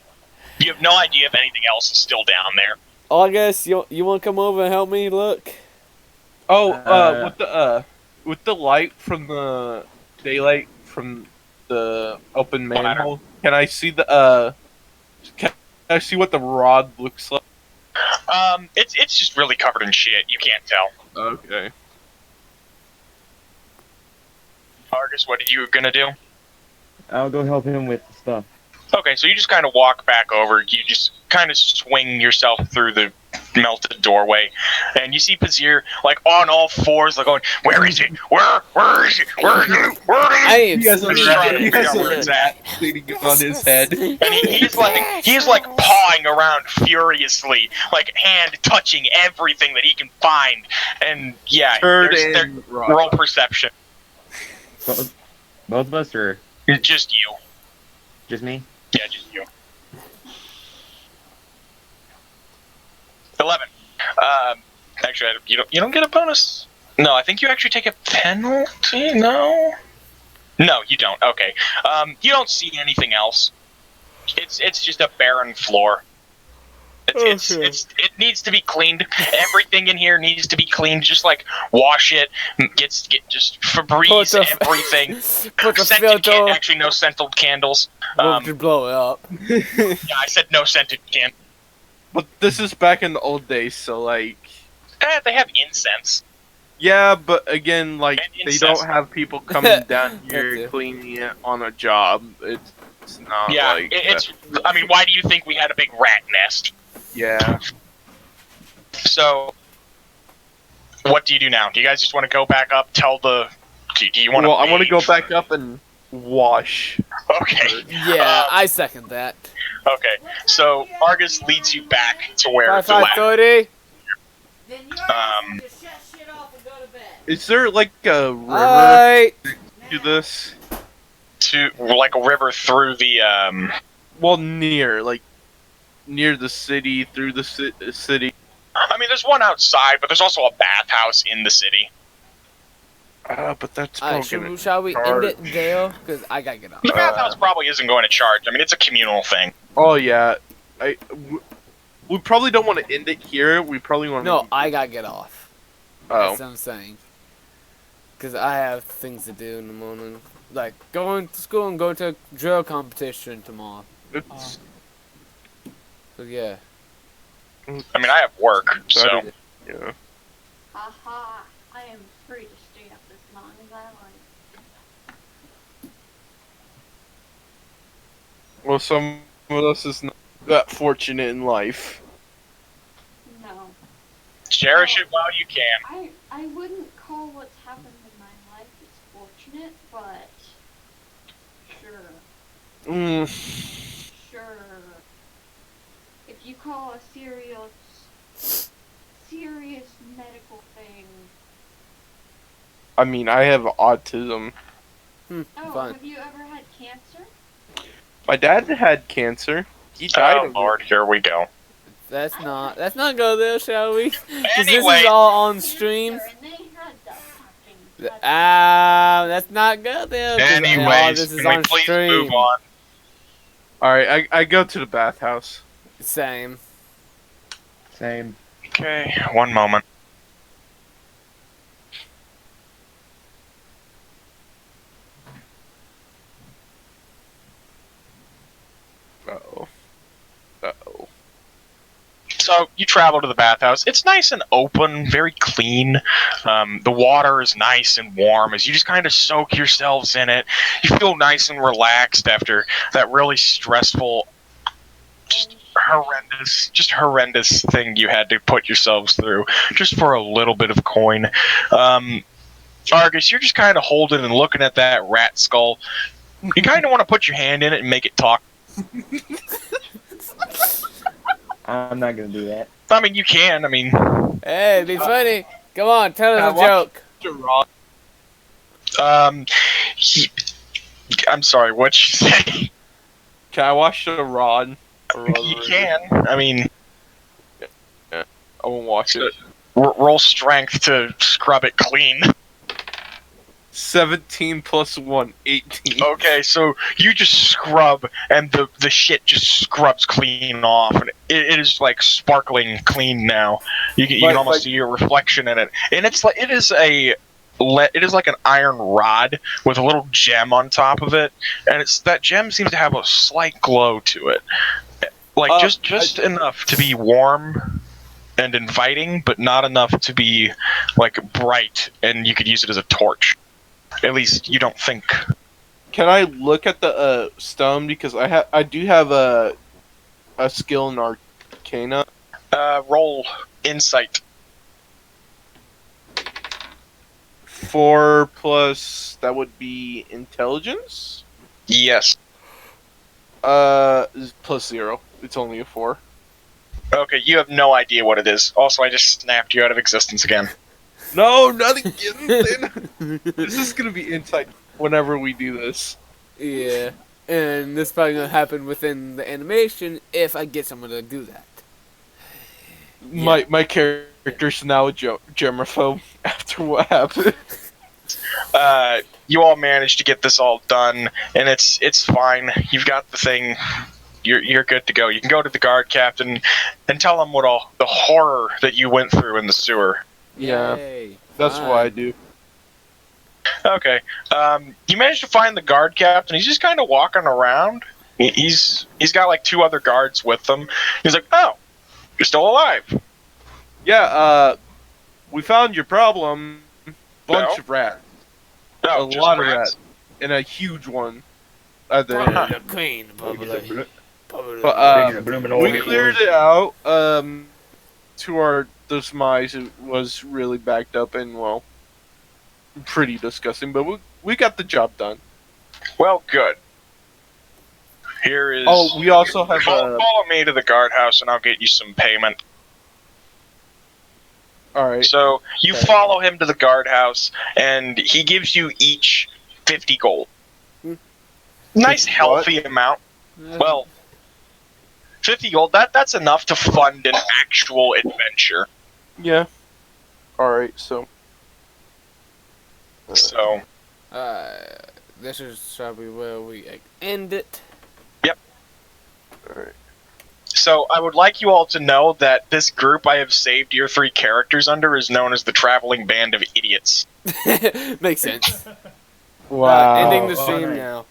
S1: You have no idea if anything else is still down there.
S2: August, you want to come over and help me look?
S3: Oh,
S4: Uh,
S3: with the light from the daylight from the open manhole, can I see can I see what the rod looks like?
S1: It's just really covered in shit. You can't tell.
S3: Okay.
S1: Argus, what are you gonna do?
S4: I'll go help him with the stuff.
S1: Okay, so you just kind of walk back over. You just kind of swing yourself through the melted doorway, and you see Pazir like on all fours, like going, "Where is it? Where is it? Where is it? Where is it?"
S2: I am
S3: He has a
S1: He's
S2: sneaking.
S1: trying to figure out where it's at.
S3: leaning on his head.
S1: And he's like pawing around furiously, like hand touching everything that he can find. And yeah,
S3: Turd
S1: there-
S3: and rod.
S1: roll perception.
S8: Both of us, or
S1: Just you.
S8: just me?
S1: Yeah, just you. 11. Actually, you don't get a bonus. No, I think you actually take a penalty. No, you don't. Okay. You don't see anything else. It's just a barren floor. It needs to be cleaned. Everything in here needs to be cleaned. Just like wash it. Get just Febreze everything.
S2: Put the
S1: Scented
S2: filter.
S1: actually no scented candles.
S2: To blow it up.
S1: Yeah, I said no scented candles.
S3: But this is back in the old days, so like,
S1: They have incense.
S3: yeah, but again, like
S1: And
S3: they
S1: incest.
S3: don't have people coming down
S2: That's
S3: here
S2: it.
S3: cleaning it on a job. It's not
S1: Yeah,
S3: like
S1: it's. I mean, why do you think we had a big rat nest?
S3: yeah.
S1: So, what do you do now? Do you guys just want to go back up? Tell the. Do you want to?
S3: Well, I want to go back up and wash.
S1: Okay.
S2: Yeah, I second that.
S1: Okay. So Argus leads you back to where the
S2: 5:30.
S5: Then you're
S1: Um,
S5: to shut shit off and go to bed.
S3: Is there like a river
S2: Alright.
S3: to this?
S1: to like a river through the
S3: Well, near the city, through the city.
S1: I mean, there's one outside, but there's also a bathhouse in the city.
S3: But that's
S2: Alright,
S3: probably gonna
S2: shall we end
S3: charge.
S2: it there? Because I gotta get off.
S1: The bathhouse probably isn't going to charge. I mean, it's a communal thing.
S3: Oh yeah, we probably don't want to end it here. We probably want to.
S2: No, I gotta get off.
S3: Oh.
S2: That's what I'm saying. Because I have things to do in the morning. Like going to school and going to a drill competition tomorrow.
S3: It's,
S2: So yeah.
S1: I mean, I have work, so
S3: yeah.
S5: Haha, I am free to stay up as long as I like.
S3: Well, some of us is not that fortunate in life.
S5: No.
S1: cherish it while you can.
S5: I wouldn't call what's happened in my life as fortunate, but sure. Sure. If you call a serious medical thing.
S3: I mean, I have autism.
S5: Oh,
S2: Fine.
S5: have you ever had cancer?
S3: My dad had cancer. He died
S1: Oh
S3: of it.
S1: Lord, here we go.
S2: Let's not go there, shall we? 'Cause this
S1: Anyway.
S2: is all on stream.
S5: And they had the fucking
S2: Let's not go there. 'cause all
S1: Anyways,
S2: this is
S1: can we
S2: on
S1: please
S2: stream.
S1: move on?
S3: Alright, I go to the bathhouse.
S2: Same.
S4: Same.
S1: Okay, one moment.
S3: Uh-oh. Uh-oh.
S1: So you travel to the bathhouse. It's nice and open, very clean. The water is nice and warm as you just kind of soak yourselves in it. You feel nice and relaxed after that really stressful, just horrendous thing you had to put yourselves through just for a little bit of coin. Argus, you're just kind of holding and looking at that rat skull. You kind of want to put your hand in it and make it talk.
S4: I'm not gonna do that.
S1: I mean, you can. I mean,
S2: Hey, be funny. Come on, tell us a
S3: watch-
S2: joke.
S1: I'm sorry, what'd you say?
S3: Can I wash the rod?
S1: You can. I mean,
S3: I won't wash it.
S1: roll strength to scrub it clean.
S3: 17 plus 1, 18.
S1: Okay, so you just scrub, and the shit just scrubs clean off, and it is like sparkling clean now. You can
S3: Like-
S1: almost
S3: like-
S1: see your reflection in it, and it is like an iron rod with a little gem on top of it, and that gem seems to have a slight glow to it, like just enough to be warm and inviting, but not enough to be like bright, and you could use it as a torch. At least you don't think.
S3: Can I look at the stone because I do have a skill in Arcana.
S1: Roll insight.
S3: 4 plus that would be intelligence.
S1: Yes.
S3: Plus 0. It's only a 4.
S1: Okay, you have no idea what it is. Also, I just snapped you out of existence again.
S3: No, not again. This is gonna be insight whenever we do this.
S2: Yeah, and this is probably gonna happen within the animation if I get someone to do that.
S3: My character's now a germaphobe after what happened.
S1: You all managed to get this all done, and it's fine. You've got the thing. You're good to go. You can go to the guard captain and tell him what the horror that you went through in the sewer.
S3: Yeah,
S2: Yay,
S3: that's
S2: fine.
S3: what I do.
S1: Okay. You managed to find the guard captain. He's just kind of walking around. He's got like 2 other guards with him. He's like, "Oh, you're still alive."
S3: Yeah, we found your problem. Bunch
S1: No?
S3: of rats.
S1: No,
S3: A
S1: just
S3: lot of
S1: rats.
S3: rats. And a huge one. At the
S2: The queen, bubbly.
S3: But
S4: blooming
S3: we
S4: old
S3: cleared it out. To our demise, it was really backed up and well, pretty disgusting. But we got the job done.
S1: Well, good. Here is.
S3: Oh, we also have
S1: follow me to the guardhouse, and I'll get you some payment.
S3: all right.
S1: So you
S3: Okay.
S1: follow him to the guardhouse, and he gives you each 50 gold. Nice,
S3: 50
S1: healthy amount. Well, 50 gold. That's enough to fund an actual adventure.
S3: Yeah. All right. So.
S1: So
S2: This is probably where we end it.
S3: All right.
S1: So I would like you all to know that this group I have saved your 3 characters under is known as the Traveling Band of Idiots.
S2: Makes sense.
S3: Wow.
S2: Ending the
S4: Oh,
S2: stream
S4: nice.
S2: now.